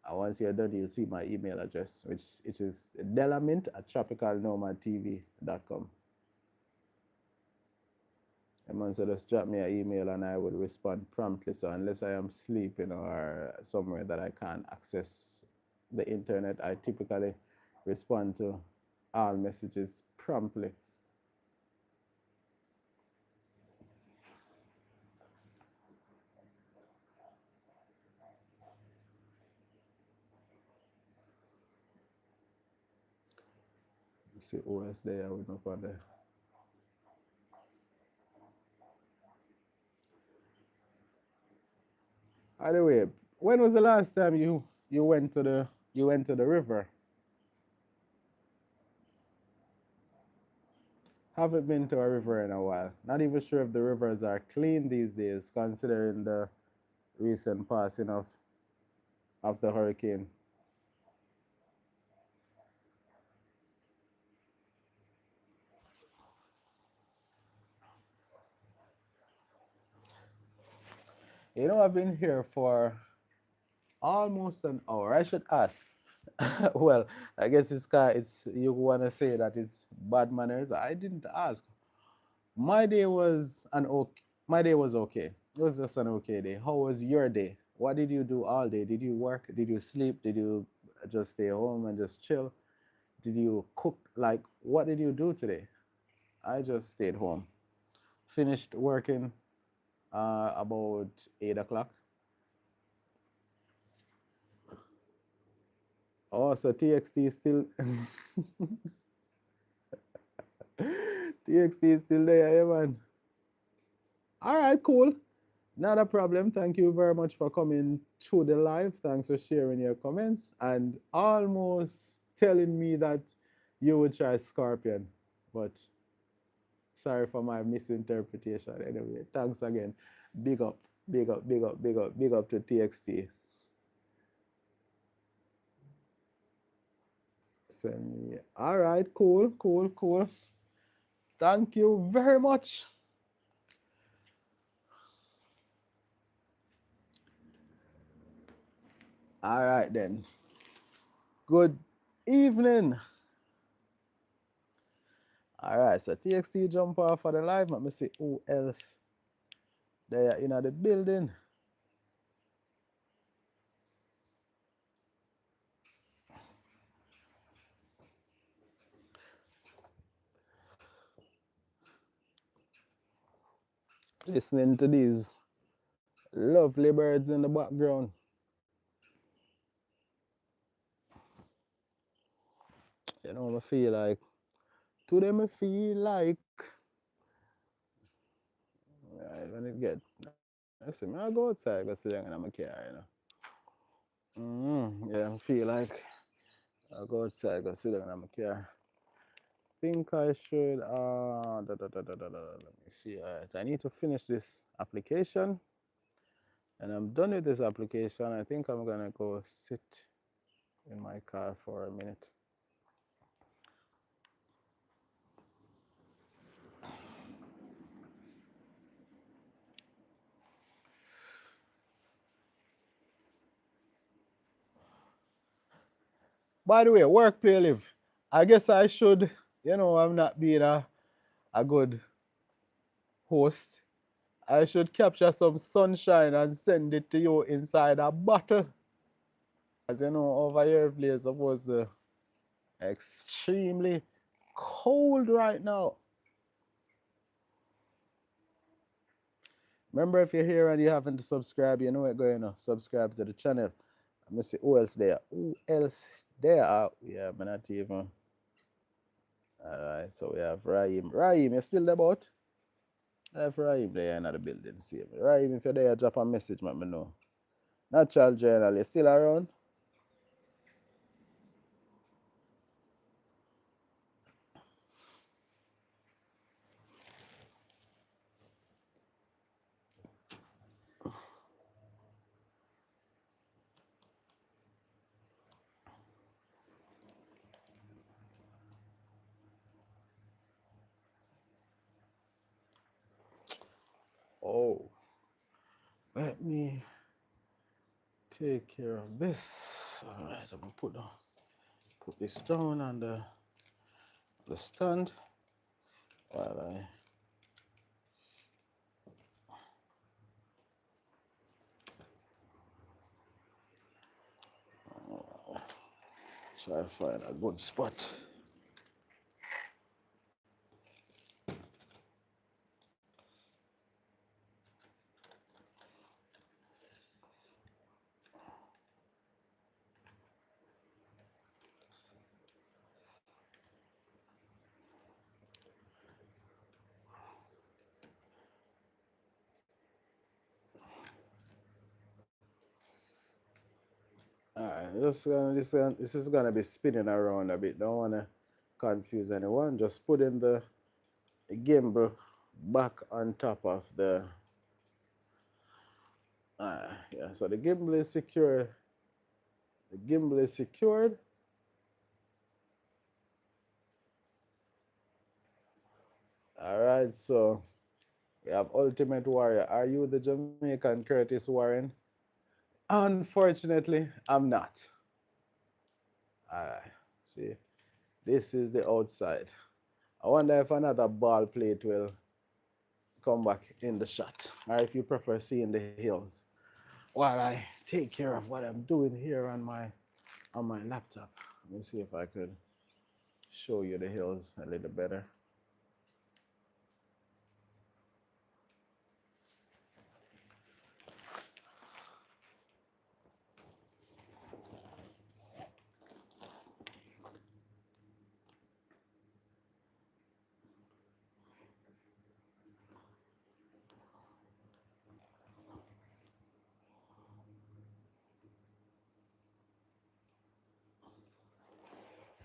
And once you're done, you'll see my email address, which it is delamint@tropicalnomadtv.com. And so just drop me an email and I will respond promptly. So unless I am sleeping or somewhere that I can't access the internet, I typically respond to all messages promptly. See who else there with no on there. Anyway, when was the last time you went to the river? Haven't been to a river in a while. Not even sure if the rivers are clean these days, considering the recent passing of the hurricane. I've been here for almost an hour. I should ask. Well, I guess it's you want to say that it's bad manners. I didn't ask. My day was an okay. My day was okay. It was just an okay day. How was your day? What did you do all day? Did you work? Did you sleep? Did you just stay home and just chill? Did you cook? Like, what did you do today? I just stayed home. Finished working about 8 o'clock. Oh, so TXT is still TXT is still there, yeah, man. All right, cool. Not a problem. Thank you very much for coming to the live. Thanks for sharing your comments and almost telling me that you would try Scorpion. But sorry for my misinterpretation. Anyway, thanks again. Big up, big up, big up, big up, big up to TXT. Send me. All right, cool, cool, cool. Thank you very much. All right, then. Good evening. All right, so TXT jump off for the live. Let me see who else there in the building. Listening to these lovely birds in the background. You know, I feel like, today I feel like, right, when it get, I see me, I go outside, go sit down in my car, you know. Yeah, I feel like I go outside, go sit down in my car. Think I should, let me see, all right, I need to finish this application, and I'm done with this application. I think I'm gonna go sit in my car for a minute. By the way, work, play, live. I guess I should, I'm not being a good host. I should capture some sunshine and send it to you inside a bottle. As you know, over here, place supposed to extremely cold right now. Remember, if you're here and you haven't subscribed, you know what's going on. Subscribe to the channel. Let me see who else there. Who else there? Yeah, I'm not even. Alright, so we have Raheem. Raheem, you still about? I have Raheem there in the building. See me. Raheem, if you're there, drop a message, let me know. Natural Journal, you still around? Oh, let me take care of this. All right, I'm gonna put this down on the stand while I try to find a good spot. All right, this is gonna be spinning around a bit. Don't wanna confuse anyone. Just putting the gimbal back on top of the. Yeah. So the gimbal is secure. The gimbal is secured. All right. So we have Ultimate Warrior. Are you the Jamaican Curtis Warren? Unfortunately, I'm not. All right. See, this is the outside. I wonder if another ball plate will come back in the shot, or if you prefer seeing the hills while I take care of what I'm doing here on my laptop. Let me see if I could show you the hills a little better.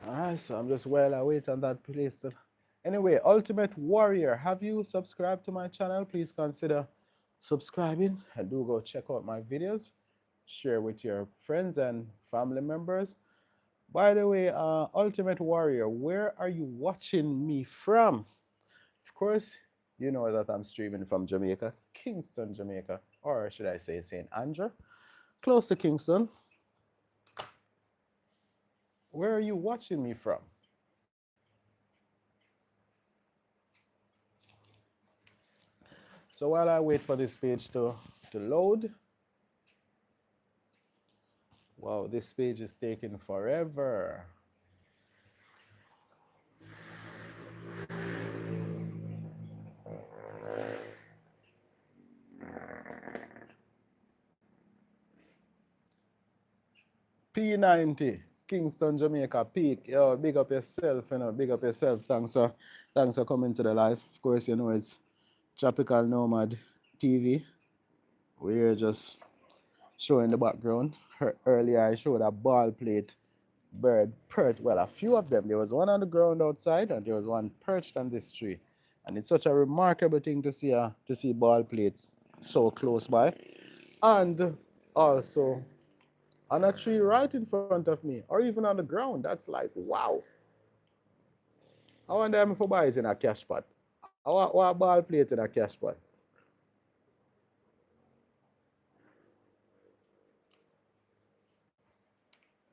Alright, so I'm just while I wait on that place to... Anyway, Ultimate Warrior, have you subscribed to my channel? Please consider subscribing and do go check out my videos. Share with your friends and family members. By the way, Ultimate Warrior, where are you watching me from? Of course, you know that I'm streaming from Jamaica, Kingston, Jamaica, or should I say St. Andrew, close to Kingston. Where are you watching me from? So while I wait for this page to load, wow, this page is taking forever. P90, Kingston, Jamaica, peak. Yo, big up yourself, big up yourself. Thanks for coming to the live. Of course, it's Tropical Nomad TV. We're just showing the background. Earlier, I showed a ball plate bird perched. Well, a few of them. There was one on the ground outside, and there was one perched on this tree. And it's such a remarkable thing to see ball plates so close by, and also on a tree right in front of me, or even on the ground. That's like wow. I wonder if I buy it in a cash pot. I want a ball plate in a cash pot.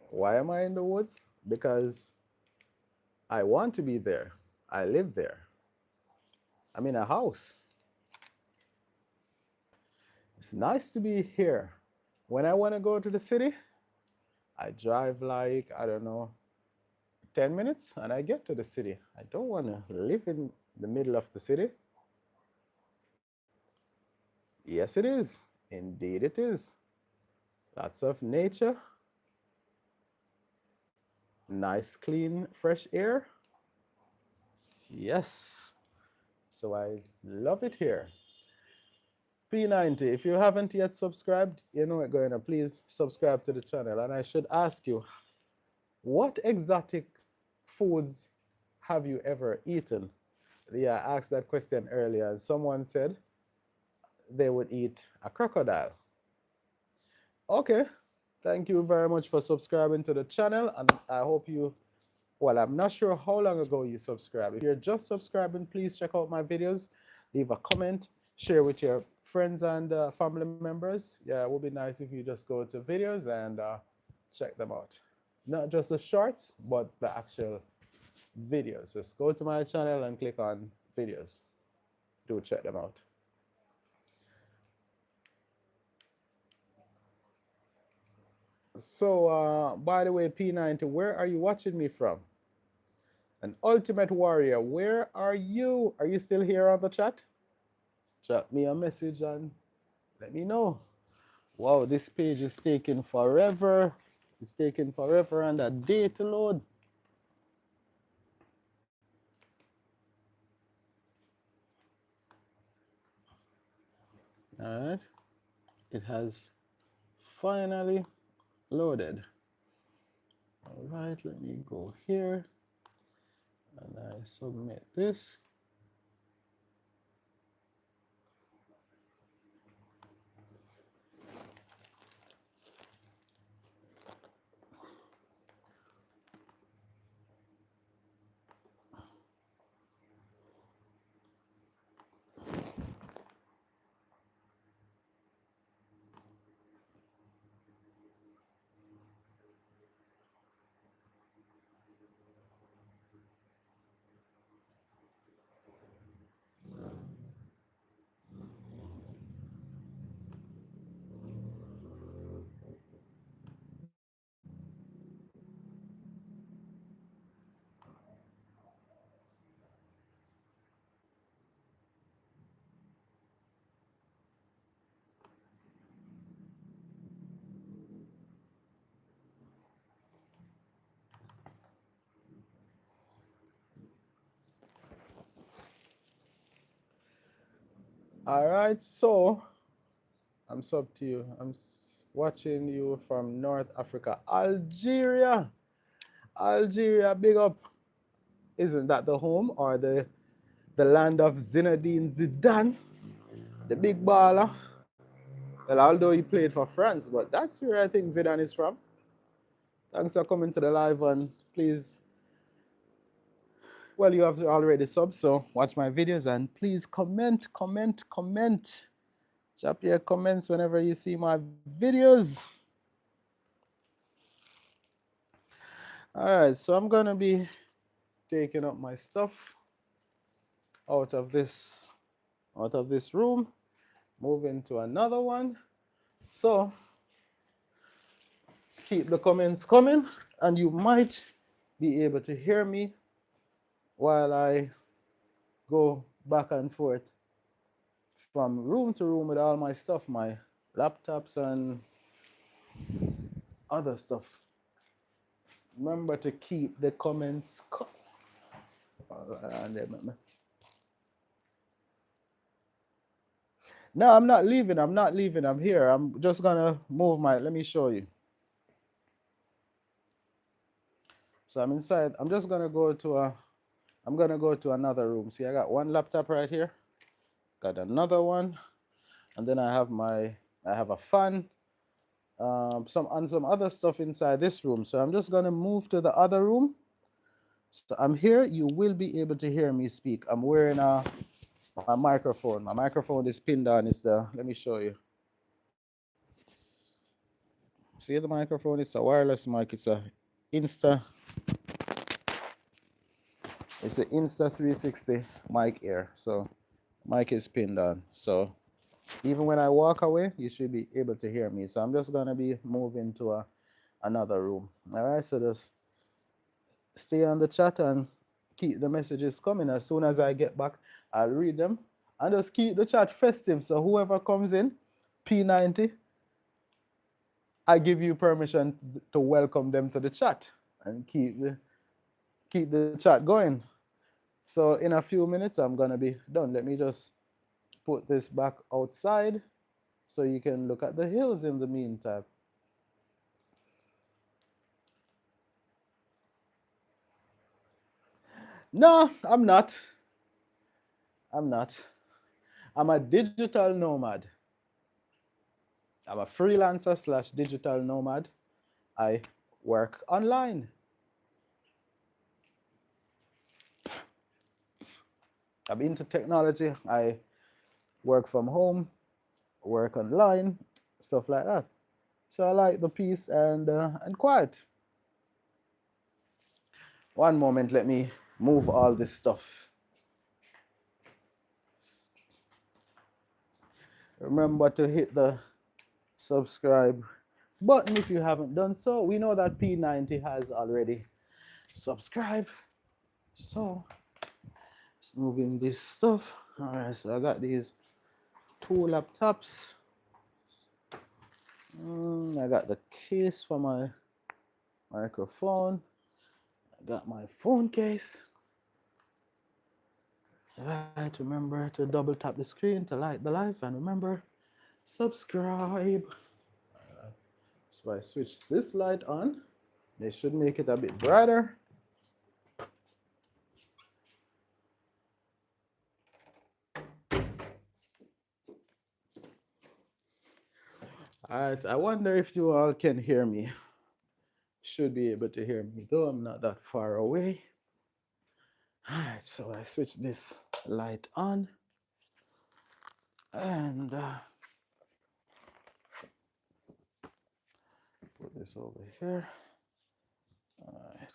Why am I in the woods? Because I want to be there. I live there. I'm in a house. It's nice to be here. When I want to go to the city, I drive like, I don't know, 10 minutes and I get to the city. I don't want to live in the middle of the city. Yes, it is. Indeed, it is. Lots of nature, nice, clean, fresh air. Yes. So I love it here. P90, if you haven't yet subscribed, you know what, going to please subscribe to the channel. And I should ask you, what exotic foods have you ever eaten? Yeah, I asked that question earlier, and someone said they would eat a crocodile. Okay, thank you very much for subscribing to the channel, and I hope you, well, I'm not sure how long ago you subscribed. If you're just subscribing, please check out my videos, leave a comment, share with your friends and family members. Yeah, it would be nice if you just go to videos and check them out. Not just the shorts, but the actual videos. Just go to my channel and click on videos. Do check them out. So, by the way, P90, where are you watching me from? An Ultimate Warrior, where are you? Are you still here on the chat? Drop me a message and let me know. Wow, this page is taking forever. It's taking forever and a day to load. All right, it has finally loaded. All right, let me go here and I submit this. All right, so I'm sub to you. I'm watching you from North Africa, Algeria. Algeria, big up. Isn't that the home or the land of Zinedine Zidane, the big baller? Well, although he played for France, but that's where I think Zidane is from. Thanks for coming to the live, and please, well, you have already subbed, so watch my videos and please comment, comment, comment. Drop your comments whenever you see my videos. All right, so I'm gonna be taking up my stuff out of this room, moving to another one. So keep the comments coming, and you might be able to hear me while I go back and forth from room to room with all my stuff, my laptops and other stuff. Remember to keep the comments coming. No, I'm not leaving. I'm not leaving. I'm here. I'm just gonna move my. Let me show you. So I'm inside. I'm just gonna go to a. I'm gonna go to another room. See, I got one laptop right here. Got another one, and then I have a fan, some other stuff inside this room. So I'm just gonna move to the other room. So I'm here. You will be able to hear me speak. I'm wearing my microphone. My microphone is pinned on. Let me show you. See the microphone? It's a wireless mic. It's an Insta 360 mic Air. So mic is pinned on. So even when I walk away, you should be able to hear me. So I'm just gonna be moving to another room. All right. So just stay on the chat and keep the messages coming. As soon as I get back, I'll read them, and just keep the chat festive. So whoever comes in, P90, I give you permission to welcome them to the chat and keep the chat going. So in a few minutes, I'm gonna be done. Let me just put this back outside so you can look at the hills in the meantime. No, I'm not. I'm not. I'm a digital nomad. I'm a freelancer / digital nomad. I work online. I'm into technology. I work from home, work online, stuff like that. So I like the peace and quiet. One moment, let me move all this stuff. Remember to hit the subscribe button if you haven't done so. We know that P90 has already subscribed. So let's move in this stuff. All right, so I got these 2 laptops. I got the case for my microphone. I got my phone case. Right, remember to double tap the screen to like the live, and remember, subscribe. So I switch this light on. They should make it a bit brighter. All right, I wonder if you all can hear me. Should be able to hear me, though I'm not that far away. All right, so I switch this light on, and put this over here. All right.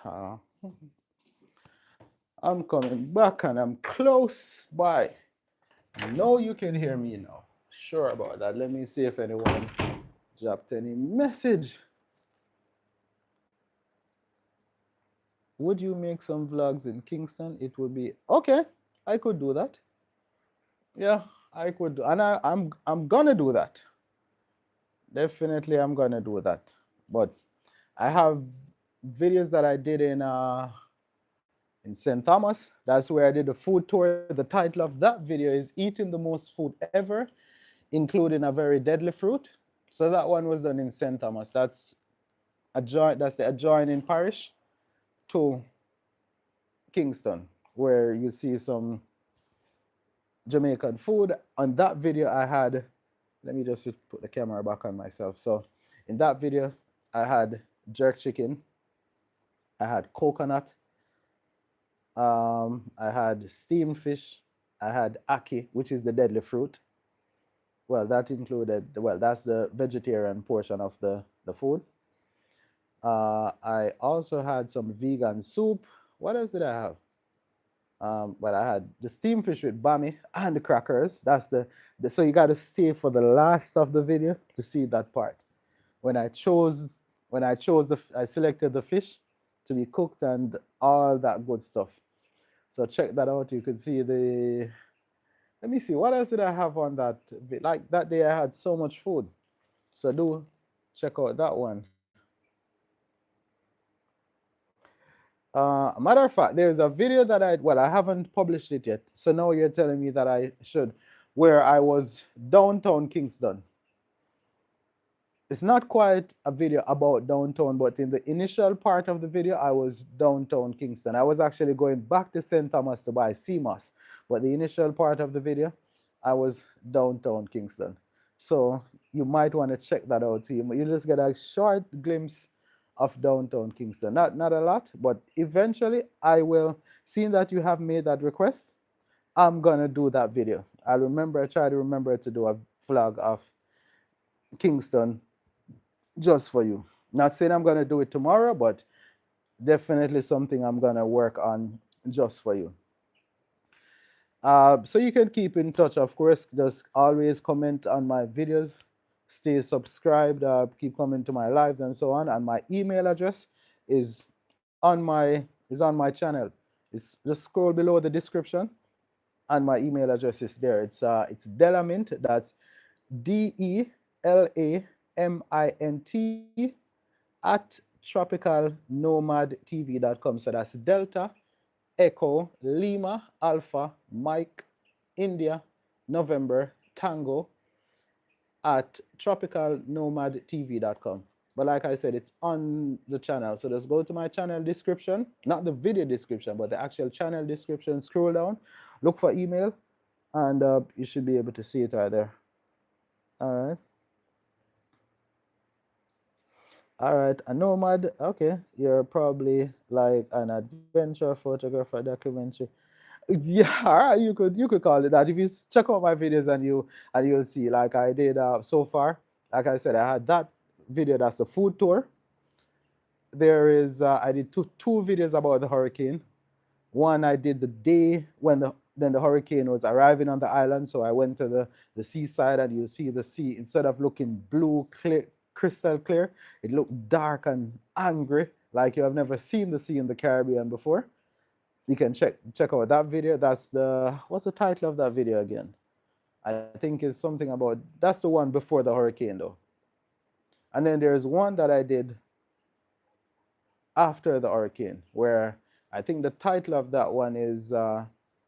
All right. I'm coming back and I'm close by. Know you can hear me now. Sure about that. Let me see if anyone dropped any message. Would you make some vlogs in Kingston? It would be okay. I could do that. Yeah, I could, and I'm gonna do that. Definitely, I'm gonna do that. But I have videos that I did in in St. Thomas. That's where I did the food tour. The title of that video is Eating the Most Food Ever, including a very deadly fruit. So that one was done in St. Thomas. That's the adjoining parish to Kingston, where you see some Jamaican food. On that video, I had, let me just put the camera back on myself. So in that video, I had jerk chicken, I had coconut, I had steamed fish, I had ackee, which is the deadly fruit. Well, that included, well, that's the vegetarian portion of the food. I also had some vegan soup. What else did I have? Well, I had the steamed fish with bami and the crackers. That's the so you got to stay for the last of the video to see that part. When I chose, I selected the fish to be cooked and all that good stuff. So check that out. You could see the. Let me see. What else did I have on that? Like that day, I had so much food. So do check out that one. Matter of fact, there's a video that I haven't published it yet. So now you're telling me that I should, where I was downtown Kingston. It's not quite a video about downtown, but in the initial part of the video, I was downtown Kingston. I was actually going back to St. Thomas to buy sea moss, but the initial part of the video, I was downtown Kingston. So you might want to check that out. So you just get a short glimpse of downtown Kingston. Not a lot, but eventually I will, seeing that you have made that request, I'm gonna do that video. Try to remember to do a vlog of Kingston just for you. Not saying I'm gonna do it tomorrow, but definitely something I'm gonna work on just for you. So you can keep in touch, of course. Just always comment on my videos, stay subscribed, keep coming to my lives and so on. And my email address is on my channel. It's just scroll below the description, and my email address is there. It's Delamint. That's DELAMINT at tropicalnomadtv.com. So that's Delta Echo Lima Alpha Mike India November Tango at tropicalnomadtv.com. But like I said, it's on the channel. So just go to my channel description, not the video description, but the actual channel description. Scroll down, look for email, and you should be able to see it right there. All right. All right, a nomad. Okay, you're probably like an adventure photographer, documentary. Yeah, all right, you could call it that. If you check out my videos and you'll see, like I did so far. Like I said, I had that video. That's the food tour. There is I did two videos about the hurricane. One I did the day when the hurricane was arriving on the island. So I went to the seaside, and you see the sea, instead of looking blue, clear, crystal clear, it looked dark and angry, like you have never seen the sea in the Caribbean before. You can check out that video. What's the title of that video again? I think it's something about, that's the one before the hurricane though. And then there's one that I did after the hurricane, where I think the title of that one is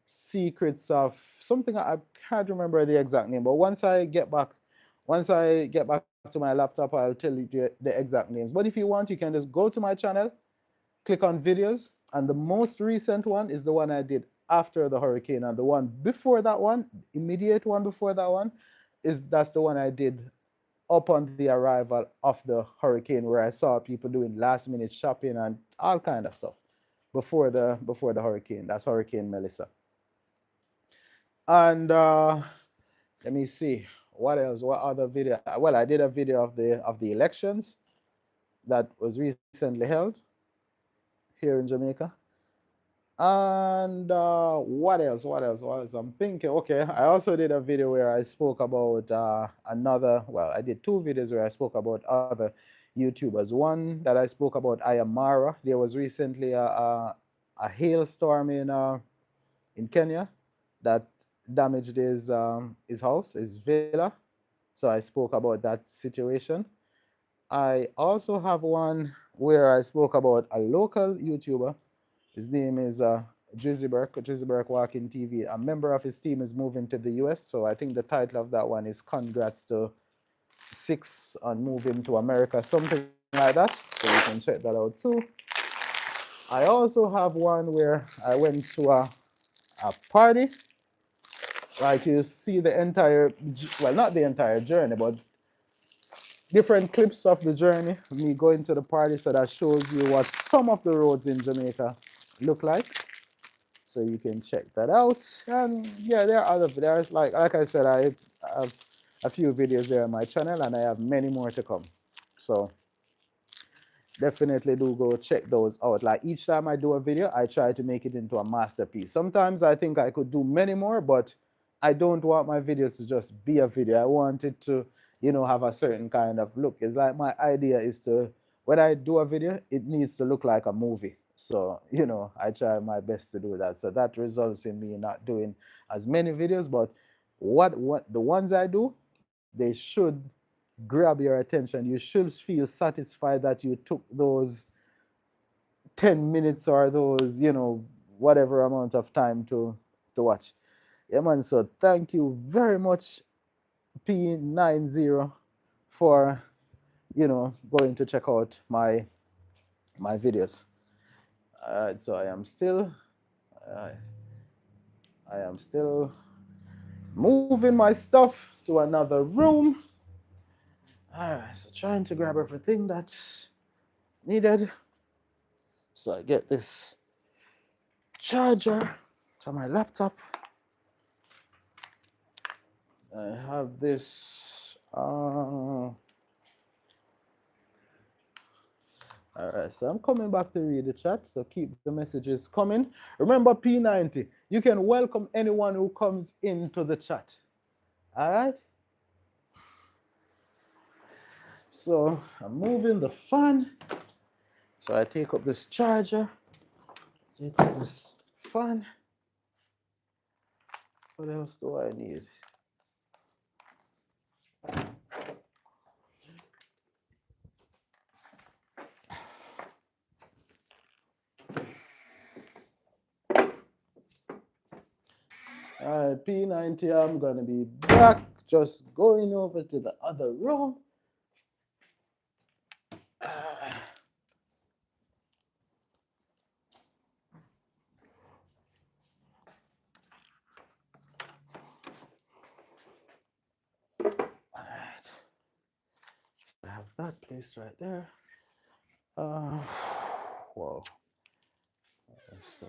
Secrets of something. I can't remember the exact name, but once I get back to my laptop, I'll tell you the exact names. But if you want, you can just go to my channel, click on videos, and the most recent one is the one I did after the hurricane, and the one before that one, immediate one before that one, that's the one I did upon the arrival of the hurricane, where I saw people doing last minute shopping and all kind of stuff before the hurricane. That's Hurricane Melissa. And let me see what else. What other video? Well, I did a video of the elections that was recently held here in Jamaica. And what else? I'm thinking. Okay, I also did a video where I spoke about I did two videos where I spoke about other YouTubers. One that I spoke about Ayamara. There was recently a hailstorm in Kenya that damaged his house, his villa. So I spoke about that situation. I also have one where I spoke about a local YouTuber His name is Drizzy Burke Walking TV. A member of his team is moving to the US, so I think the title of that one is Congrats to Six on Moving to America, something like that. So you can check that out too. I also have one where I went to a party. Like you see the entire, well, not the entire journey, but different clips of the journey, me going to the party. So that shows you what some of the roads in Jamaica look like. So you can check that out. And yeah, there are other videos. Like I said, I have a few videos there on my channel, and I have many more to come. So definitely do go check those out. Like each time I do a video, I try to make it into a masterpiece. Sometimes I think I could do many more, but I don't want my videos to just be a video. I want it to, have a certain kind of look. It's like my idea is to, when I do a video, it needs to look like a movie. So, I try my best to do that. So that results in me not doing as many videos, but what the ones I do, they should grab your attention. You should feel satisfied that you took those 10 minutes or those, whatever amount of time to watch. Yeah, man. So thank you very much, P90, for, going to check out my videos. So uh, I am still moving my stuff to another room. All right, so trying to grab everything that's needed. So I get this charger to my laptop. I have this. All right, so I'm coming back to read the chat, so keep the messages coming. Remember, P90, you can welcome anyone who comes into the chat. All right? So I'm moving the fan. So I take up this charger, take up this fan. What else do I need? All right, P90, I'm going to be back. Just going over to the other room. Alright. So I have that placed right there. Whoa. So,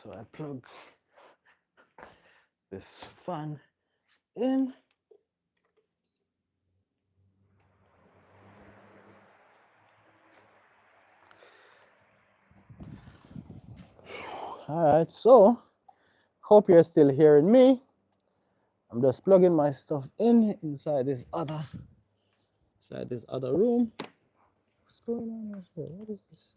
so I plug this fan in. All right, so hope you're still hearing me. I'm just plugging my stuff in inside this other room. What's going on here? What is this?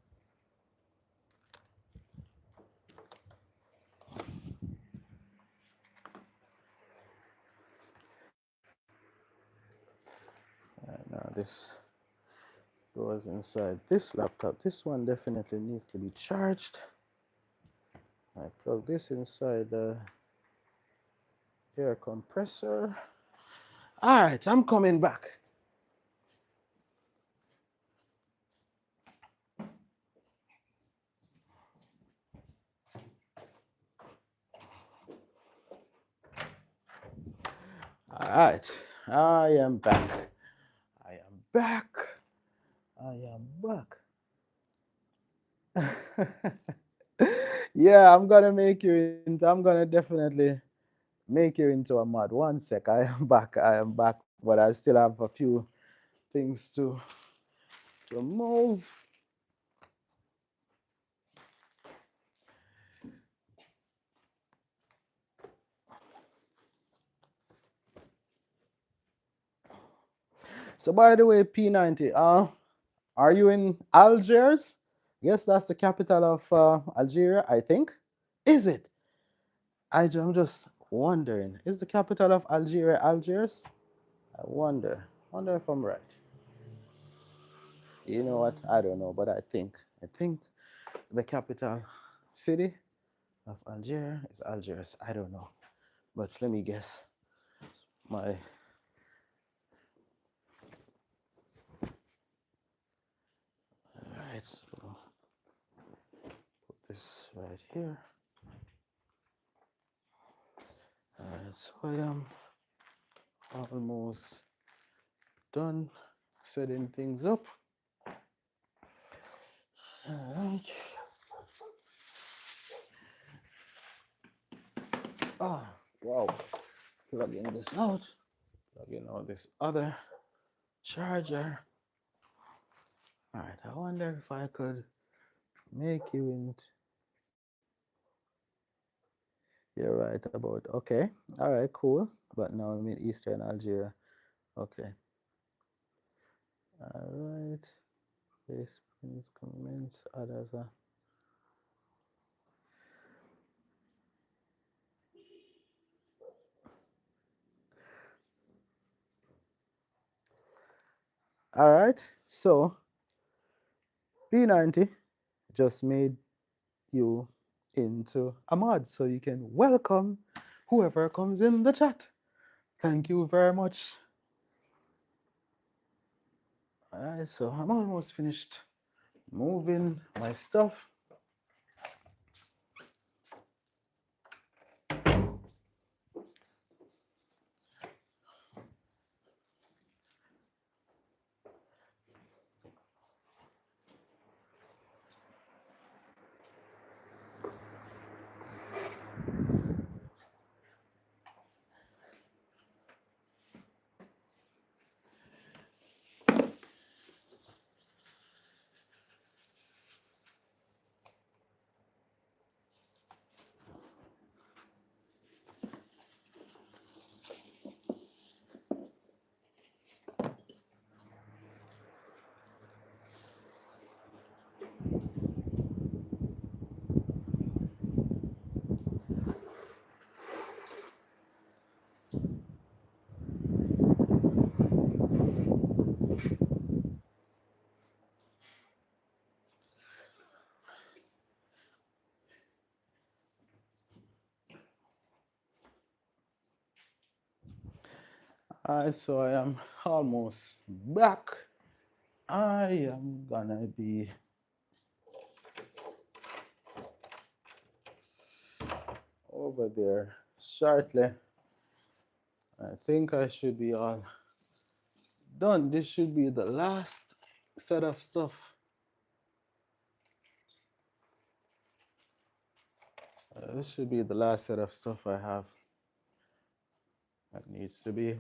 All right, now this goes inside this laptop. This one definitely needs to be charged. I plug this inside the air compressor. All right, I'm coming back. All right, I am back. I am back. I am back. Yeah, I'm gonna definitely make you into a mod. One sec, I am back. I am back, but I still have a few things to move. So by the way, P90, are you in Algiers? Yes, that's the capital of Algeria, I think. Is it? I'm just wondering. Is the capital of Algeria Algiers? I wonder. Wonder if I'm right. You know what? I don't know, but I think the capital city of Algeria is Algiers. I don't know, but let me guess. My Alright, so put this right here. Alright, so I am almost done setting things up. Alright. Ah, wow. Plugging this out. Plugging out this other charger. Alright, I wonder if I could make you in. You're right about, okay. Alright, cool. But now I'm in Eastern Algeria. Okay. Alright. This please commence others. Alright. So P90 just made you into a mod so you can welcome whoever comes in the chat. Thank you very much. Alright, so I'm almost finished moving my stuff. Alright, so I am almost back. I am gonna be over there shortly. I think I should be all done. This should be the last set of stuff. This should be the last set of stuff I have that needs to be.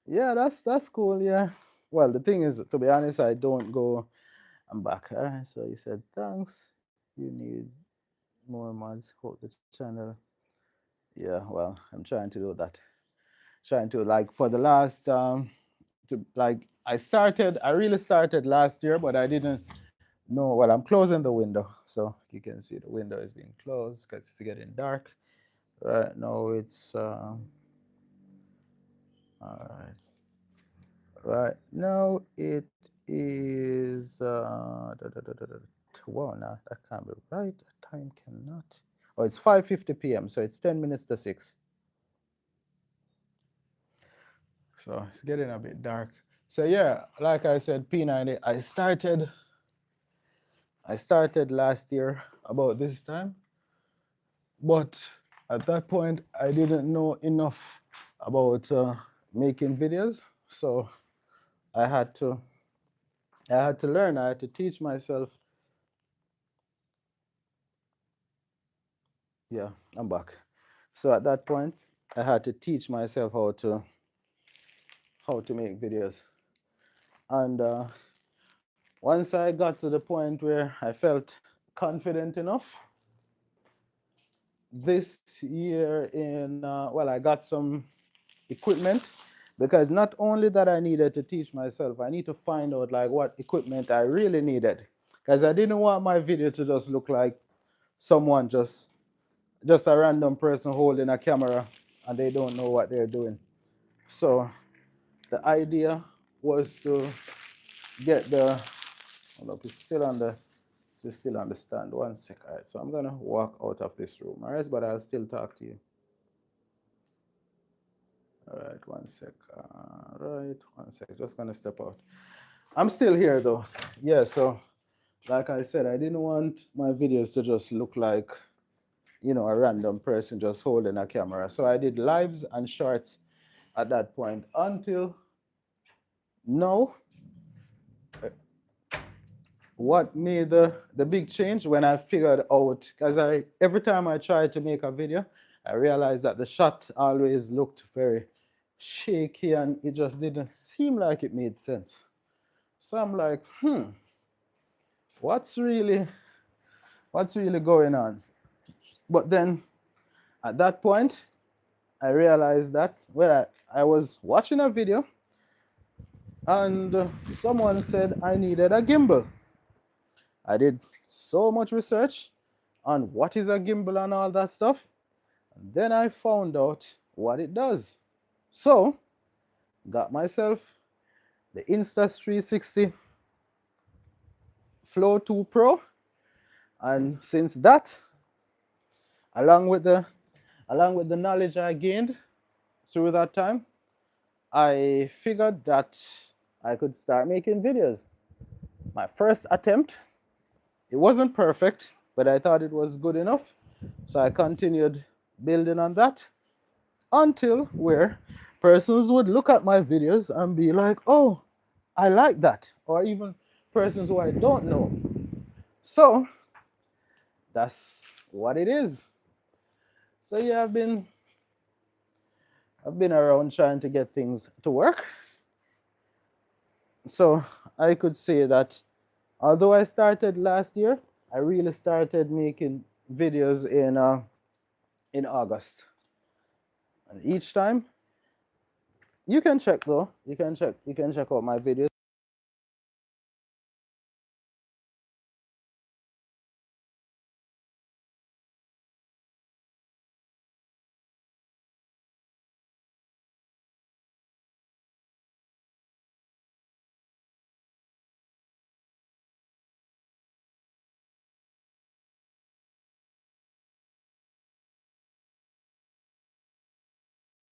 Yeah, that's cool. Yeah. Well, the thing is, to be honest, I don't go. I'm back. So you said thanks. You need more mods. Hold the channel. Yeah. Well, I'm trying to do that. Trying to like for the last to like I really started last year, but I didn't know. Well, I'm closing the window, so you can see the window is being closed because it's getting dark. Right now it's all right. Right now it is wow, no, that can't be right. That time cannot. Oh, it's 5:50 p.m. So it's 10 minutes to 6. So it's getting a bit dark. So yeah, like I said, P90. I started last year about this time, but at that point I didn't know enough about making videos, so I had to I had to learn. I had to teach myself. Yeah, I'm back. So at that point, I had to teach myself how to make videos, and Once I got to the point where I felt confident enough, this year well, I got some equipment, because not only that I needed to teach myself, I need to find out like what equipment I really needed, because I didn't want my video to just look like someone just a random person holding a camera and they don't know what they're doing. So the idea was to get the, hold up, it's still on the stand. 1 sec. All right, so I'm gonna walk out of this room, all right, but I'll still talk to you. All right, 1 sec. All right, 1 sec. Just gonna step out. I'm still here though. Yeah, so like I said, I didn't want my videos to just look like, a random person just holding a camera. So I did lives and shorts at that point until now. What made the big change when I figured out, because every time I tried to make a video, I realized that the shot always looked very shaky and it just didn't seem like it made sense. So I'm like, what's really going on? But then at that point, I realized that, well, I was watching a video and someone said I needed a gimbal. I did so much research on what is a gimbal and all that stuff. And then I found out what it does. So, got myself the Insta360 Flow 2 Pro. And since that, along with the knowledge I gained through that time, I figured that I could start making videos. My first attempt, it wasn't perfect, but I thought it was good enough. So I continued building on that until where persons would look at my videos and be like, oh, I like that. Or even persons who I don't know. So that's what it is. So yeah, I've been around trying to get things to work. So I could say that although I started last year, I really started making videos in August. And each time, you can check though. You can check out my videos.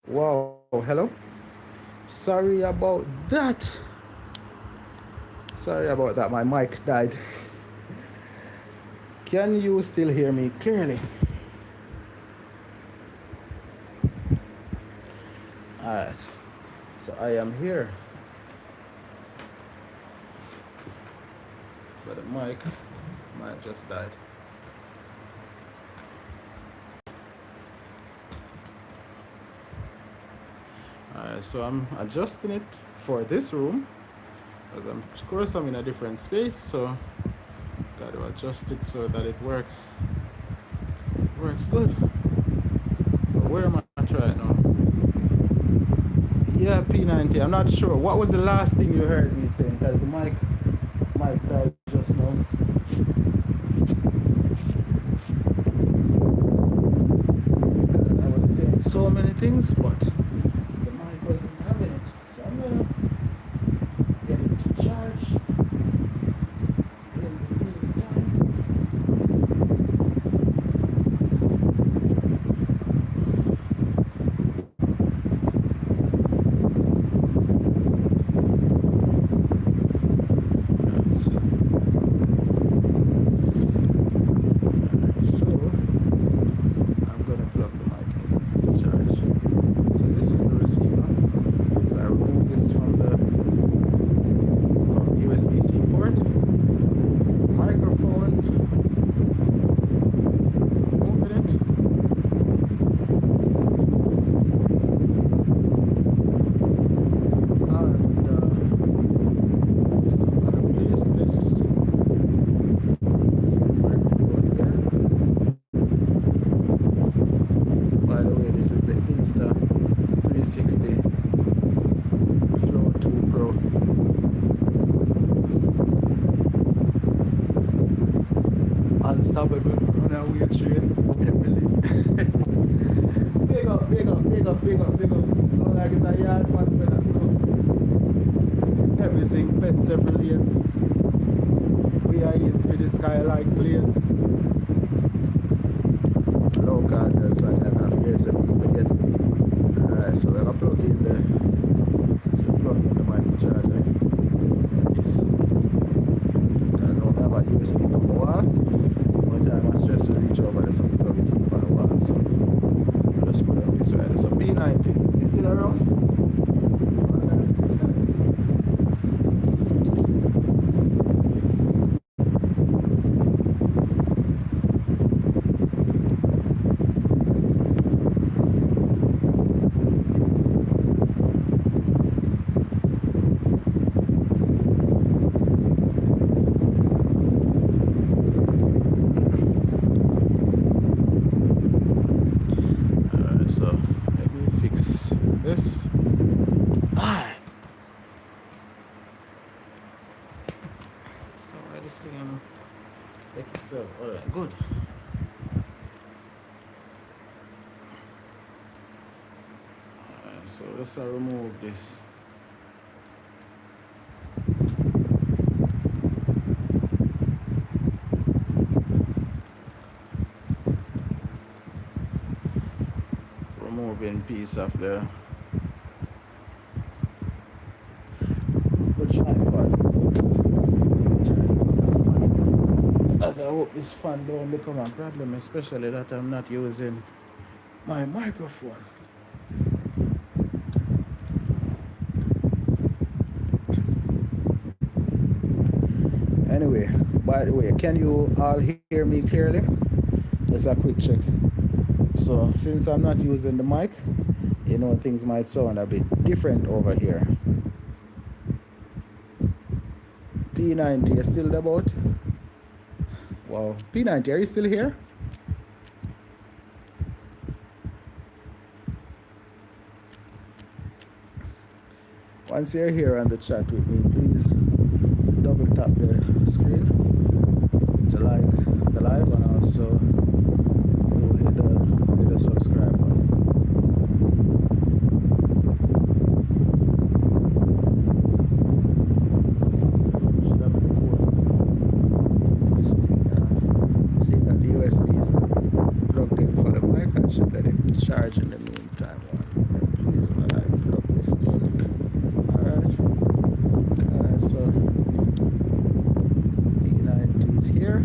Wow, hello. Sorry about that. My mic died. Can you still hear me clearly? All right. So I am here. So the mic just died. Alright, so I'm adjusting it for this room because of course I'm in a different space, so got to adjust it so that it works good. So where am I at right now? Yeah, P90. I'm not sure. What was the last thing you heard me saying? Because the mic died just now. I was saying so many things, but the mic wasn't having it. So I'm gonna get it to charge in the meantime. So I'm gonna plug the mic in to charge. So 360 Flow 2 Pro. Unstoppable runaway train heavily. Big up, big up, big up, big up, big up. So like it's a yard man said that, everything fence every lane. We are in for the sky like plane. Low carters, so I can hear some people again. Alright, so we're gonna plug in there. So we plug in the mic charger. Yes. I know we have a USB on the wall. One time I stress to reach over there, so we plug it in on the wall. So let's put it on this way. There's a P90. You still around? Alright, good. Alright, so let's remove this. Removing piece of the tripod. As I hope this fan don't become a problem, especially that I'm not using my microphone. Anyway, by the way, can you all hear me clearly? Just a quick check. So since I'm not using the mic, you know, things might sound a bit different over here. P90 is still about. Wow, P90, are you still here? Once you're here on the chat with me, please double tap the screen to like the live and also hit the subscribe button. Should let it charge in the meantime. Please, while I plug this in. Alright. So P90 is here.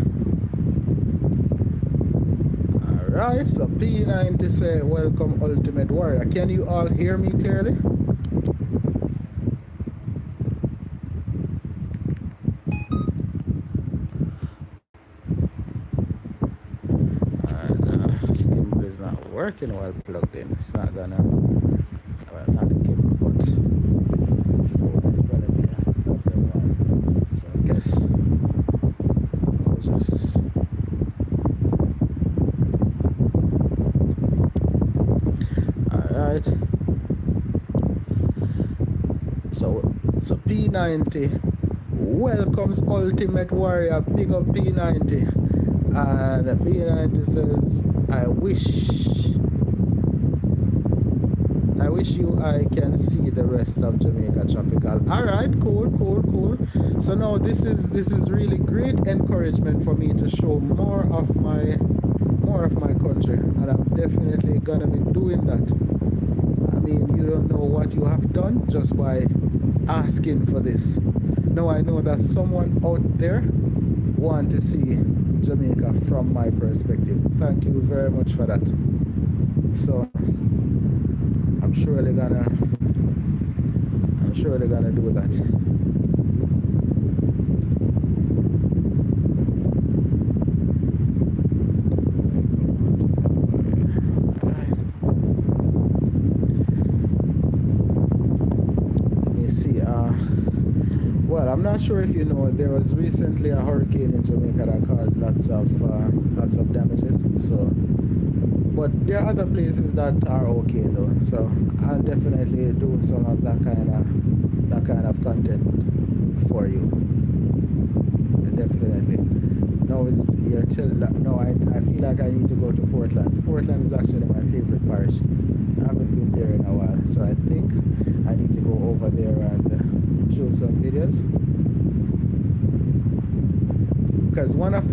Alright, so P90 say, welcome Ultimate Warrior. Can you all hear me clearly? Is not working while plugged in. It's not gonna, well, not the cable, but it's gonna be a problem one. So I guess I'll just alright. So P90 welcomes Ultimate Warrior. Big up P90. And P90 says, I wish I can see the rest of Jamaica Tropical. Alright, cool. So now this is really great encouragement for me to show more of my country, and I'm definitely gonna be doing that. I mean, you don't know what you have done just by asking for this. Now I know that someone out there want to see Jamaica from my perspective. Thank you very much for that. So I'm surely gonna do that. Let me see. Well, I'm not sure if you know, there was recently a hurricane in Jamaica that caused lots of damages. So, but there are other places that are okay though, so I'll definitely do some of that kind of content for you. Definitely. No, it's you're till no. I feel like I need to go to Portland. Portland is actually my favorite parish. I haven't been there in a while, so I think I need to go over there and show some videos. Because one of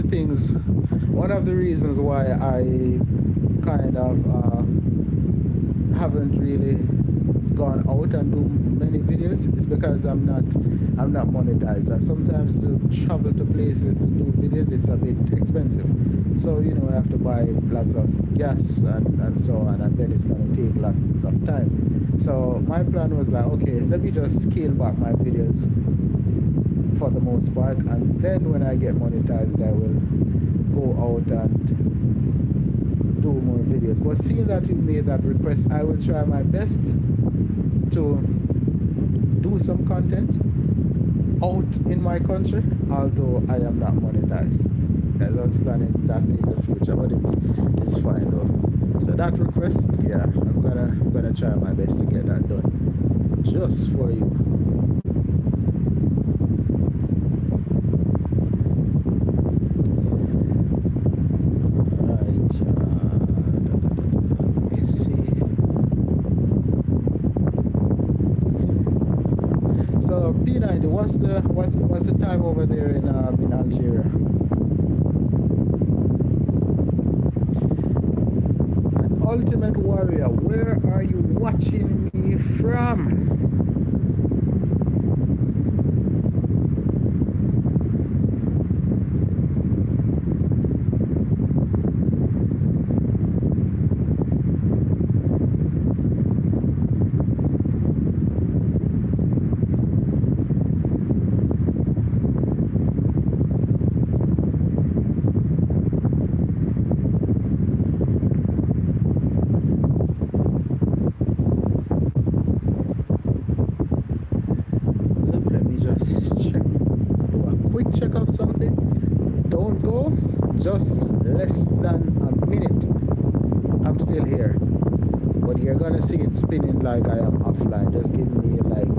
the reasons why I kind of haven't really gone out and do many videos is because I'm not monetized, and sometimes to travel to places to do videos, it's a bit expensive, so you know I have to buy lots of gas and so on, and then it's going to take lots of time. So my plan was like, okay, let me just scale back my videos for the most part, and then when I get monetized I will go out and do more videos. But seeing that you made that request, I will try my best to do some content out in my country, although I am not monetized. I was planning that in the future, but it's fine though. So that request, yeah, I'm gonna try my best to get that done just for you. So P90, what's the time over there in Algeria? An Ultimate Warrior, where are you watching me from? Check of something. Don't go. Just less than a minute. I'm still here, but you're gonna see it spinning like I am offline. Just give me like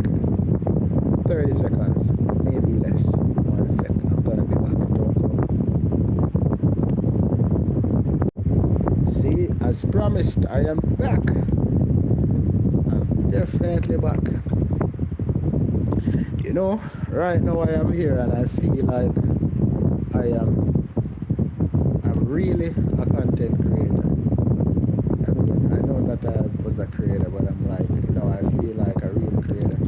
30 seconds, maybe less. 1 sec. I'm gonna be back. Don't go. See, as promised, I am back. I'm definitely back. You know, right now I am here and I feel like I'm really a content creator. I mean, I know that I was a creator, but I'm like, you know, I feel like a real creator,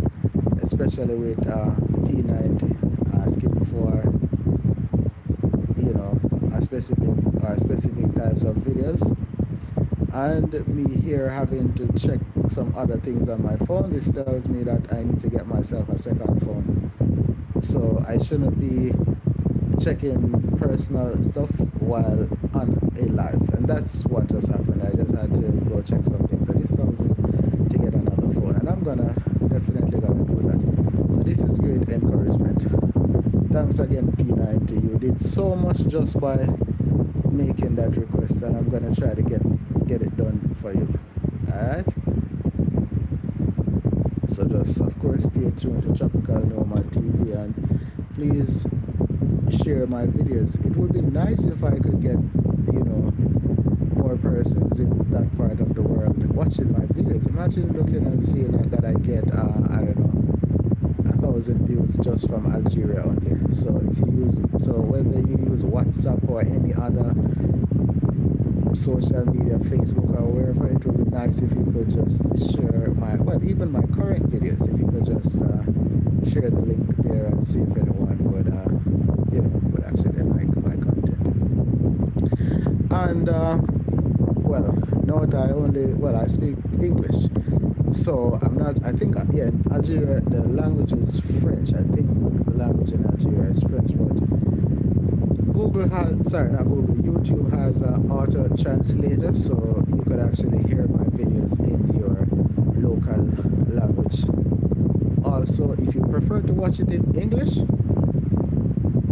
especially with P90 asking for, you know, a specific types of videos, and me here having to check some other things on my phone. This tells me that I need to get myself a second phone, so I shouldn't be checking personal stuff while on a live, and that's what just happened. I just had to go check some things, so this tells me to get another phone, and I'm definitely gonna do that. So this is great encouragement. Thanks again, P90. You did so much just by making that request, and I'm gonna try to get it done for you. Alright, so just of course stay tuned to Tropical Nomad TV, and please share my videos. It would be nice if I could get, you know, more persons in that part of the world watching my videos. Imagine looking and seeing that I get I don't know, 1,000 views just from Algeria only. So whether you use WhatsApp or any other social media, Facebook or wherever, it would be nice if you could just share even my current videos, if you could just share the link there and see if anyone would would actually like my content. And note I speak English, so I'm not, I think, in Algeria the language is French. I think the language in Algeria is French, but YouTube has an auto translator, so you could actually hear my videos in your local language. Also, if you prefer to watch it in English,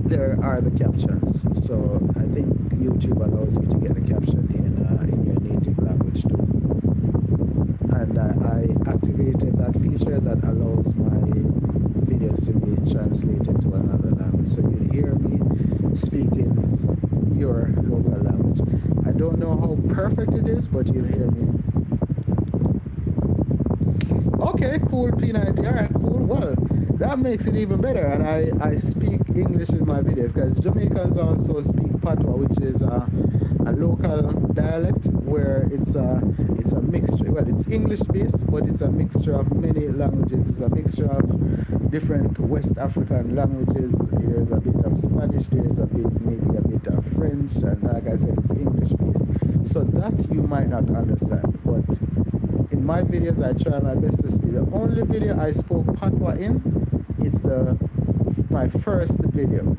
there are the captions. So I think YouTube allows you to get a caption in your native language. activated that feature that allows my videos to be translated to another language. So you'll hear me speaking your local language. I don't know how perfect it is, but you'll hear me. Okay, cool, P90. Alright, cool. Well, that makes it even better. And I speak English in my videos because Jamaicans also speak Patois, which is a local dialect where it's a mixture. Well, it's English based, but it's a mixture of many languages. It's a mixture of different West African languages. There's a bit of Spanish, there's maybe a bit of French, and like I said, it's English based. So that you might not understand, but in my videos I try my best to speak. The only video I spoke Patois in, it's my first video.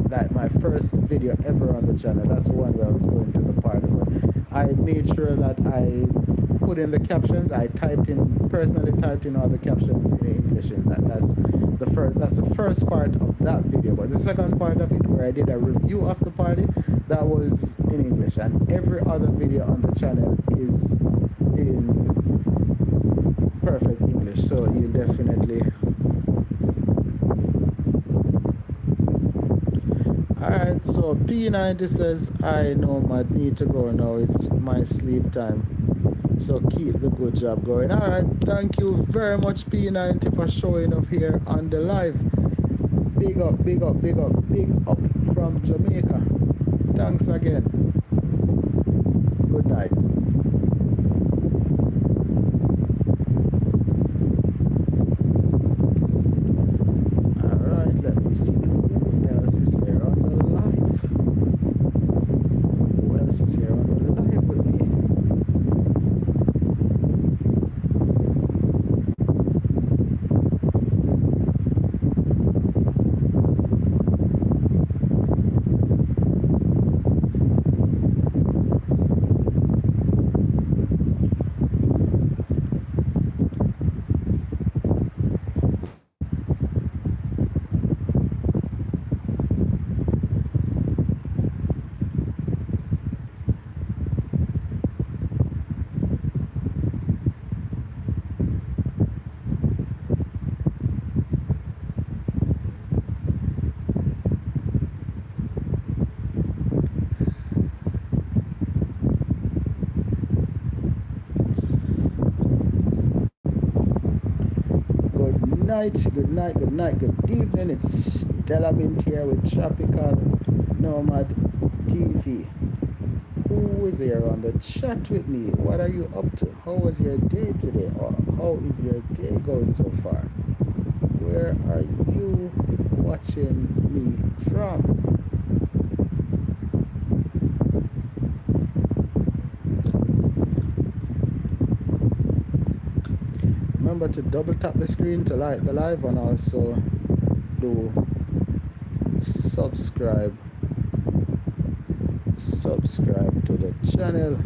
Like my first video ever on the channel. That's the one where I was going to the party. But I made sure that I put in the captions. I personally typed in all the captions in English. And that's the first part of that video. But the second part of it, where I did a review of the party, that was in English. And every other video on the channel is in perfect English. So you'll definitely. Alright, so P90 says, I know I need to go now. It's my sleep time. So keep the good job going. Alright, thank you very much, P90, for showing up here on the live. Big up, big up, big up, big up from Jamaica. Thanks again. Good night. Alright, let me see who else is here on the live. Who else is here on the live with me? Good night, good evening. It's Delamint here with Tropical Nomad TV. Who is here on the chat with me? What are you up to? How was your day today? Or how is your day going so far? Where are you watching me from? Remember to double tap the screen to like the live, and also do subscribe to the channel.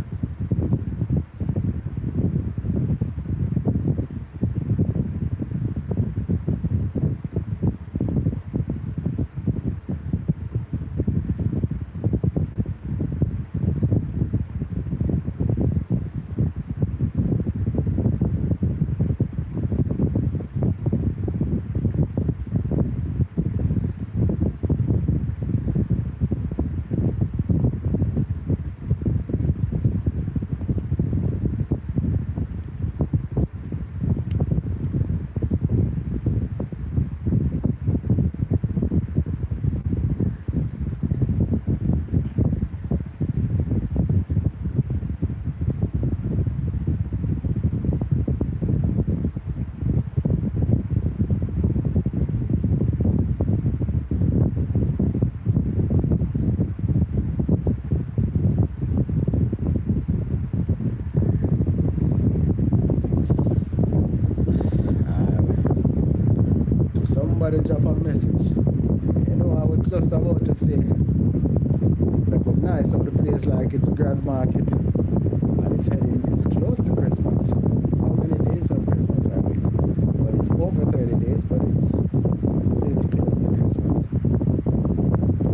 Somebody drop a message. You know, I was just about to say, look nice of the place, like it's Grand Market, and it's close to Christmas. How many days from Christmas are we? Well, it's over 30 days, but it's still close to Christmas.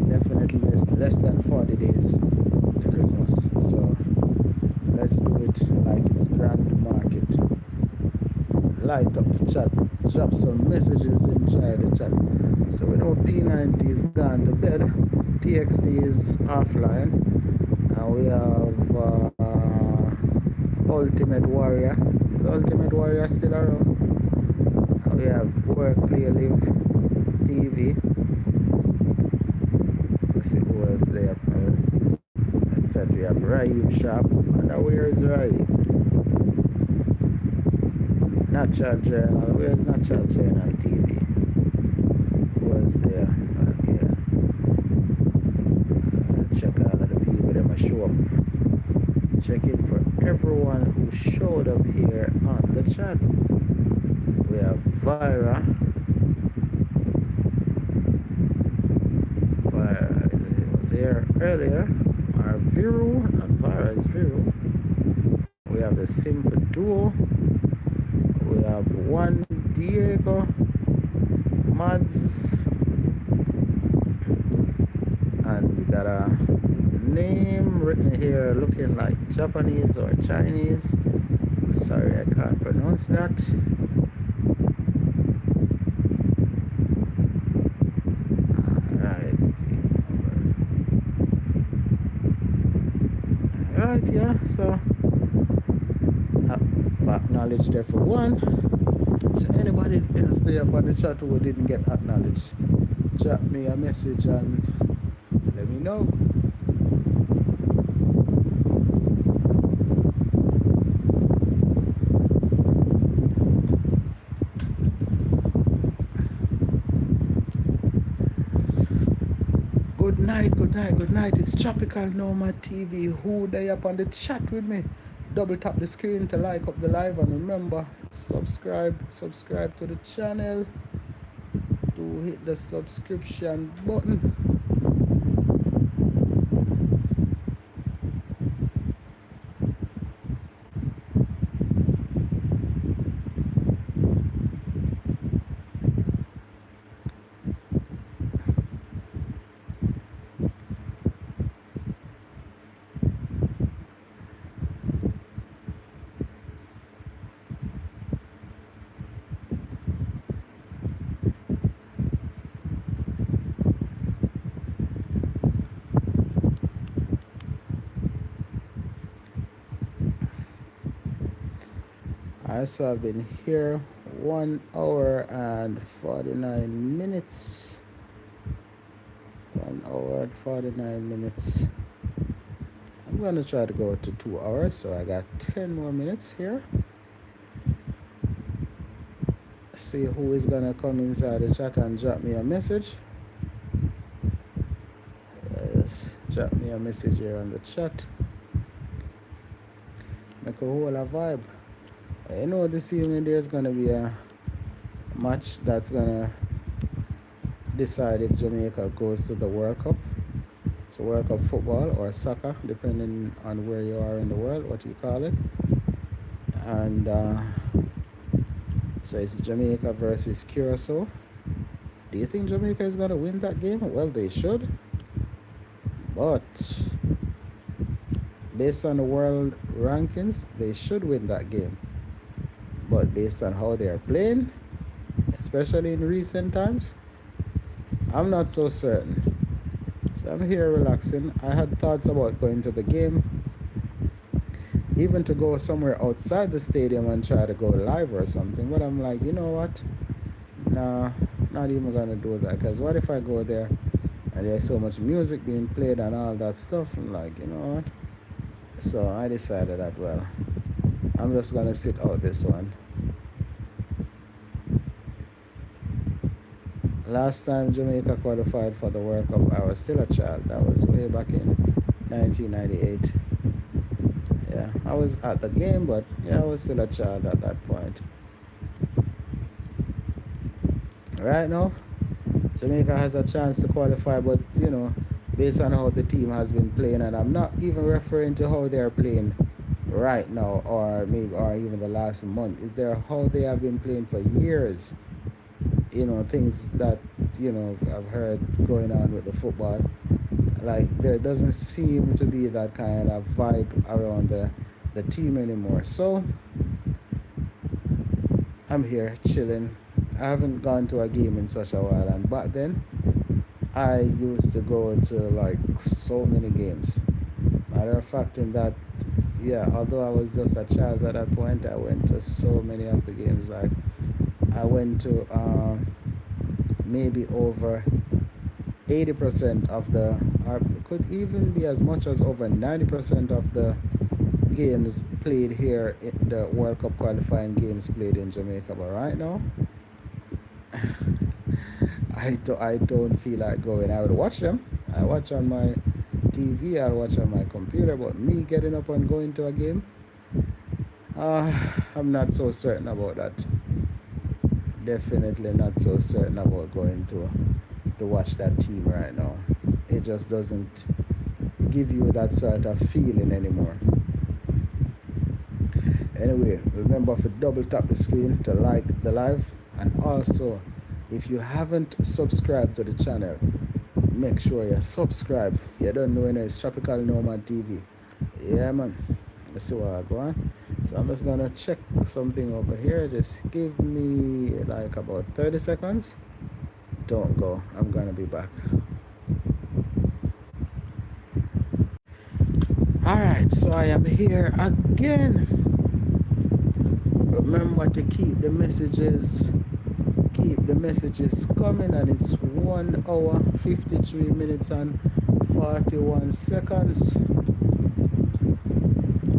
Definitely less than 40 days to Christmas. So let's do it like it's Grand Market. light up the chat, drop some messages inside the chat. So we know P90 is gone to bed, TXT is offline, and we have Ultimate Warrior. Is Ultimate Warrior still around? And we have Work, Play, Live TV. Let's see who else there. That we have Raheem Shop. And where is Raheem? Natural Journal. Where's Natural Journal TV? Who else there? Okay. Check all of the people that might show up. Checking for everyone who showed up here on the chat. We have Vira. Vira was here earlier. Our Viru, not Vira, is Viru. We have the Simple Duo. We have Juan Diego, Mads, and we got a name written here looking like Japanese or Chinese. Sorry, I can't pronounce that. Alright, yeah, so acknowledge there for one. So anybody else there up on the chat who didn't get acknowledged, drop me a message and let me know. Good night, good night, good night. It's Tropical Nomad TV. Who they up on the chat with me? Double tap the screen to like up the live, and remember, subscribe to the channel. Do hit the subscription button. So I've been here 1 hour and 49 minutes. 1 hour and 49 minutes. I'm gonna try to go to 2 hours, so I got 10 more minutes here. See who is gonna come inside the chat and drop me a message. Yes, drop me a message here on the chat. Make a whole vibe. You know, this evening there's gonna be a match that's gonna decide if Jamaica goes to the World Cup. So World Cup football or soccer, depending on where you are in the world, what you call it. And so it's Jamaica versus Curacao. Do you think Jamaica is gonna win that game? Well, they should. But based on the world rankings, they should win that game. But based on how they are playing, especially in recent times, I'm not so certain. So I'm here relaxing. I had thoughts about going to the game, even to go somewhere outside the stadium and try to go live or something. But I'm like, you know what? Nah, not even gonna do that. Because what if I go there and there's so much music being played and all that stuff? I'm like, you know what? So I decided that, well, I'm just gonna sit out this one. Last time Jamaica qualified for the World Cup, I was still a child. That was way back in 1998. Yeah, I was at the game, but yeah, I was still a child at that point. Right now, Jamaica has a chance to qualify, but you know, based on how the team has been playing, and I'm not even referring to how they're playing right now, or maybe or even the last month. Is there how they have been playing for years? You know, things that, you know, I've heard going on with the football. Like, there doesn't seem to be that kind of vibe around the team anymore. So I'm here chilling. I haven't gone to a game in such a while, and back then I used to go to like so many games. Matter of fact, in that, yeah, although I was just a child at that point, I went to so many of the games. Like I went to maybe over 80% of the, or it could even be as much as over 90% of the games played here in the World Cup qualifying games played in Jamaica. But right now, I don't feel like going. I would watch them. I watch on my TV. I watch on my computer. But me getting up and going to a game, uh, I'm not so certain about that. Definitely not so certain about going to watch that team right now. It just doesn't give you that sort of feeling anymore. Anyway, remember to double tap the screen to like the live, and also if you haven't subscribed to the channel, make sure you subscribe. You don't know, it's Tropical Nomad TV. Yeah, man. Let's see what I go on. So I'm just gonna check something over here. Just give me like about 30 seconds. Don't go. I'm gonna be back. Alright, so I am here again. Remember to keep the messages coming, and it's 1 hour 53 minutes and 41 seconds. I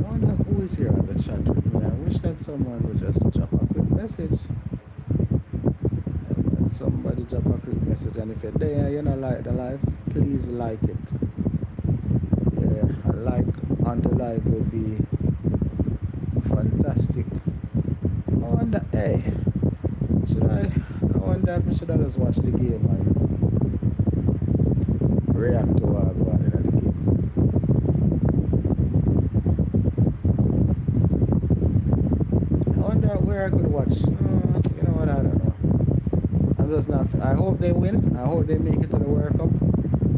wonder who is here on the chat with me. I wish that someone would just drop a quick message. And somebody drop a quick message, and if you're there, you know, like the live, please like it. Yeah, a like on the live would be fantastic. I wonder, hey, I wonder if I should have just watch the game and react to what I go on in the game. I wonder where I could watch. You know what, I don't know. I'm just not. I hope they win. I hope they make it to the World Cup.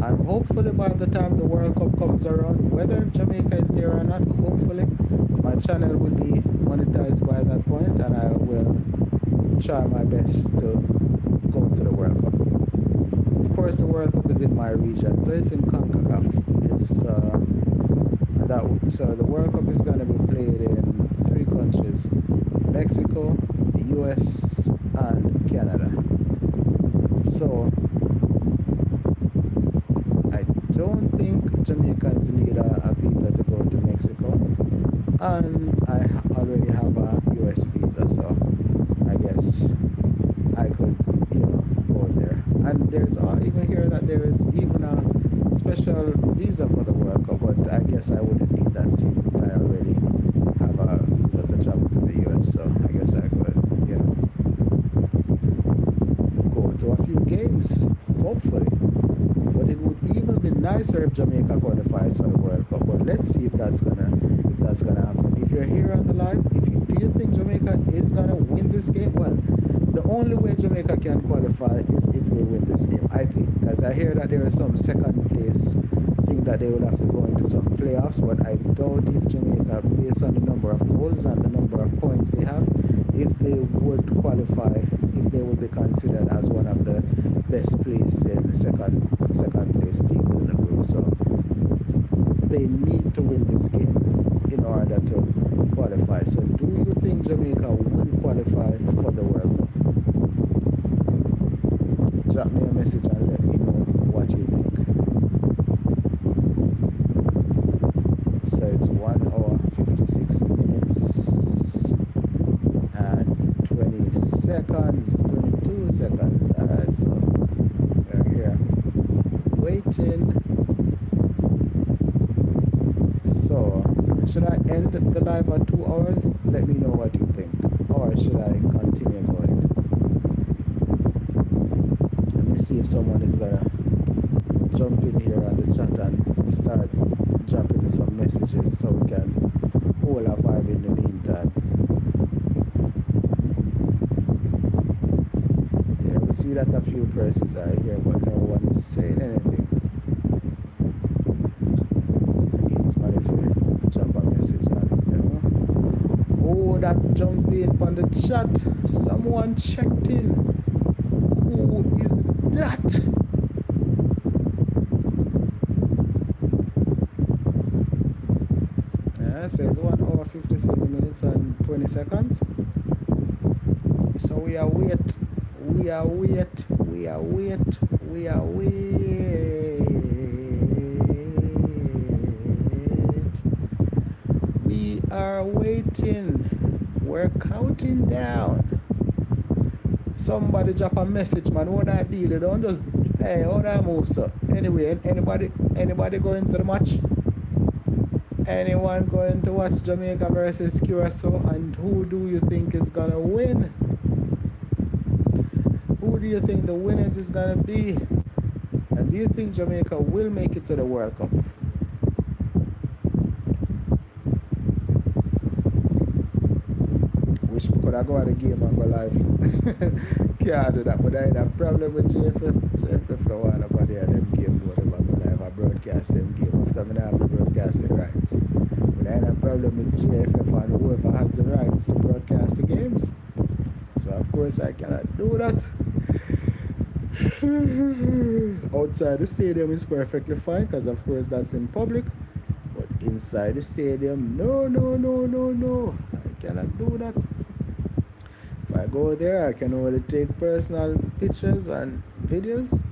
And hopefully by the time the World Cup comes around, whether if Jamaica is there or not, hopefully my channel will be monetized by that point, and I will try my best to go to the World Cup. Of course, the World Cup is in my region, so it's in CONCACAF. So the World Cup is going to be played in 3 countries: Mexico, the US, and Canada. So I don't think Jamaicans need a visa to go to Mexico, and I already have a US visa, so I guess I could, go there. And there's even here that there is even a special visa for the World Cup, but I guess I wouldn't need that seat. I already have a visa to travel to the US, so I guess I could, go to a few games, hopefully. But it would even be nicer if Jamaica qualifies for the World Cup. But let's see if that's gonna happen. If you're here on the live, do you think Jamaica is gonna win this game? Well, the only way Jamaica can qualify is if they win this game, I think, because I hear that there is some second place thing that they will have to go into some playoffs, but I doubt if Jamaica, based on the number of goals and the number of points they have, if they would qualify, if they would be considered as one of the best placed in the second place teams in the group. So they need to win this game in order to qualify. So do you think Jamaica will qualify for the World Cup? Drop me a message and let me know what you think. So it's 1 hour 56 minutes and 20 seconds, 22 seconds. Alright, so we're here waiting. So should I end the live at 2 hours? Let me know what you think. Or should I continue going? Let me see if someone is gonna jump in here on the chat and start dropping some messages so we can hold a vibe in the meantime. Yeah, we see that a few persons are here, but no one is saying anything. I need somebody to drop a message on it, Oh, that jump in on the chat. Someone checked in. Who is that? Yeah, so it's 1 hour 57 minutes and 20 seconds. So we are wait. We are wait. We are wait. We are wait. We are waiting. We're counting down. Somebody drop a message, man. What I deal? Don't just hey, how that move, sir? Anyway, anybody going to the match? Anyone going to watch Jamaica versus Curacao? And who do you think is gonna win? Who do you think the winners is gonna be? And do you think Jamaica will make it to the World Cup? Wish we could have go at the game and go live. Can't do that, but I had a problem with JFF. JFF don't want nobody at them game go to go live and broadcast them game after I have the broadcasting rights. But I had a problem with JFF and whoever has the rights to broadcast the games. So of course I cannot do that. Outside the stadium is perfectly fine because of course that's in public. But inside the stadium, no. I cannot do that. If I go there, I can only take personal pictures and videos,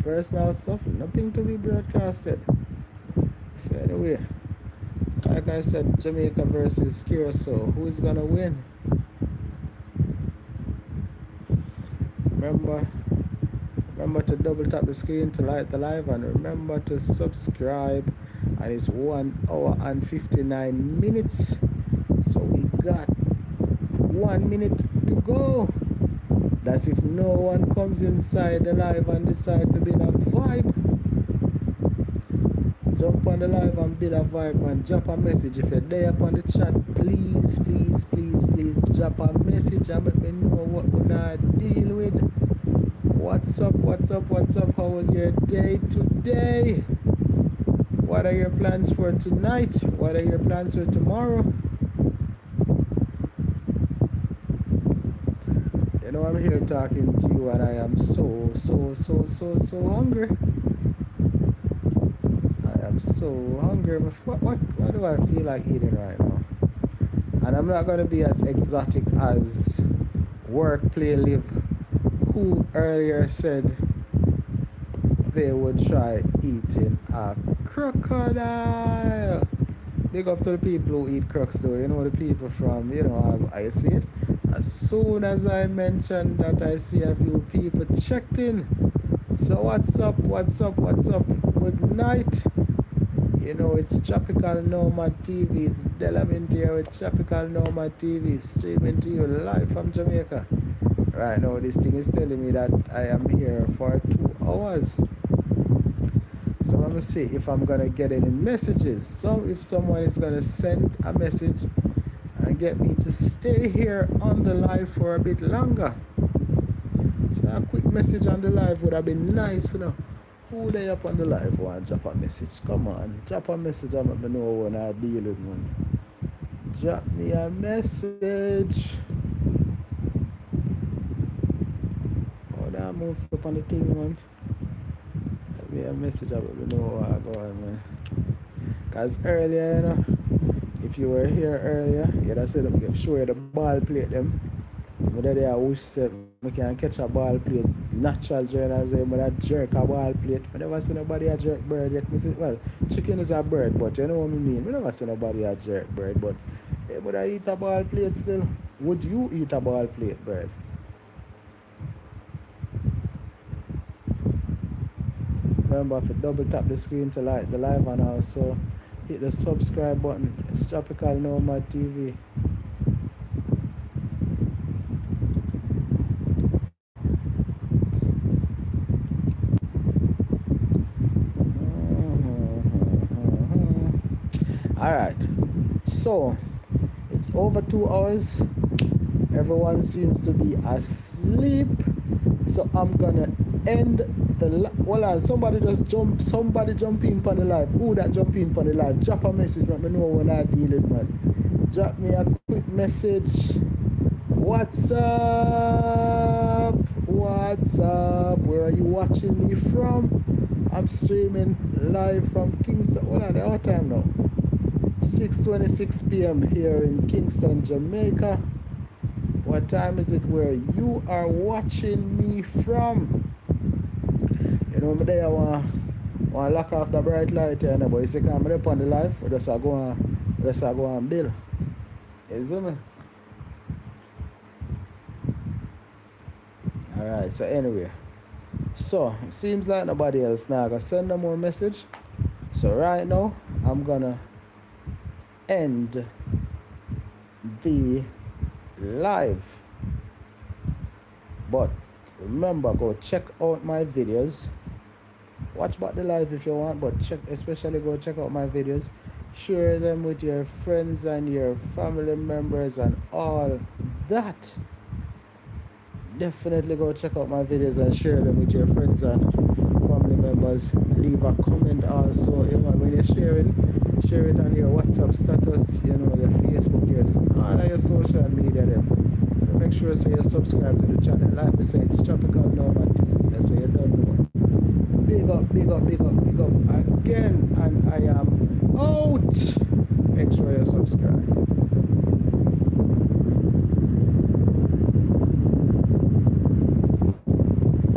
personal stuff, nothing to be broadcasted. So anyway, so like I said, Jamaica versus Curacao, who is gonna win? Remember to double tap the screen to like the live, and remember to subscribe. And it's 1 hour and 59 minutes. So we got 1 minute to go. That's if no one comes inside the live and decide to build a vibe. Jump on the live and build a vibe, man. Drop a message. If you're there upon the chat, please drop a message and let me know what we're not deal with. What's up? How was your day today? What are your plans for tonight? What are your plans for tomorrow? You know, I'm here talking to you and I am so hungry. I am so hungry. What do I feel like eating right now? And I'm not going to be as exotic as Work, Play, Live, who earlier said they would try eating a crocodile. Big up to the people who eat crocs though. You know, the people from, you know, I see it. As soon as I mentioned that, I see a few people checked in. So what's up? Good night. You know, it's Tropical Nomad TV. It's Delamint here with Tropical Nomad TV, streaming to you live from Jamaica. Right now, this thing is telling me that I am here for 2 hours. So I'm gonna see if I'm gonna get any messages. So if someone is gonna send a message and get me to stay here on the live for a bit longer. So a quick message on the live would have been nice, you know. Who they up on the live want to drop a message? Come on, drop a message and let me know when I deal with one. Drop me a message. Oh, that moves up on the thing, man. Drop me a message and let me know what I go on, man. Because earlier, you know, if you were here earlier, you'd have said, I'm show you the ball plate them. But then I wish said I can catch a ball plate natural journals but I jerk a ball plate. I never see nobody a jerk bird yet. I say, well, chicken is a bird, but you know what I mean. I never see nobody a jerk bird, but hey, would I eat a ball plate still? Would you eat a ball plate bird? Remember to double tap the screen to like the live and also hit the subscribe button. It's Tropical Nomad TV. Alright, so it's over 2 hours. Everyone seems to be asleep. So I'm gonna end the well, somebody jump in on the live. Who that jump in on the live? Drop a message, let me know when I deal with, man. drop me a quick message. What's up? What's up? Where are you watching me from? I'm streaming live from Kingston. What are the hour time now? 6:26 p.m. here in Kingston, Jamaica. What time is it where you are watching me from? You know, I want to lock off the bright light here, but you see, I'm up on the live, we just go and build. You see me? Alright, so anyway. So, it seems like nobody else now gonna send no more message. So right now, I'm gonna end the live. But remember, go check out my videos. Watch back the live if you want, but especially go check out my videos. Share them with your friends and your family members and all that. Definitely go check out my videos and share them with your friends and family members. Leave a comment also. You know, when you're sharing, share it on your WhatsApp status, you know, your Facebook, all of your social media then. Make sure so you subscribe to the channel. Like we say, it's Tropical Nomad TV, so you don't know. Big up, big up, big up, big up again. And I am out. Make sure you subscribe.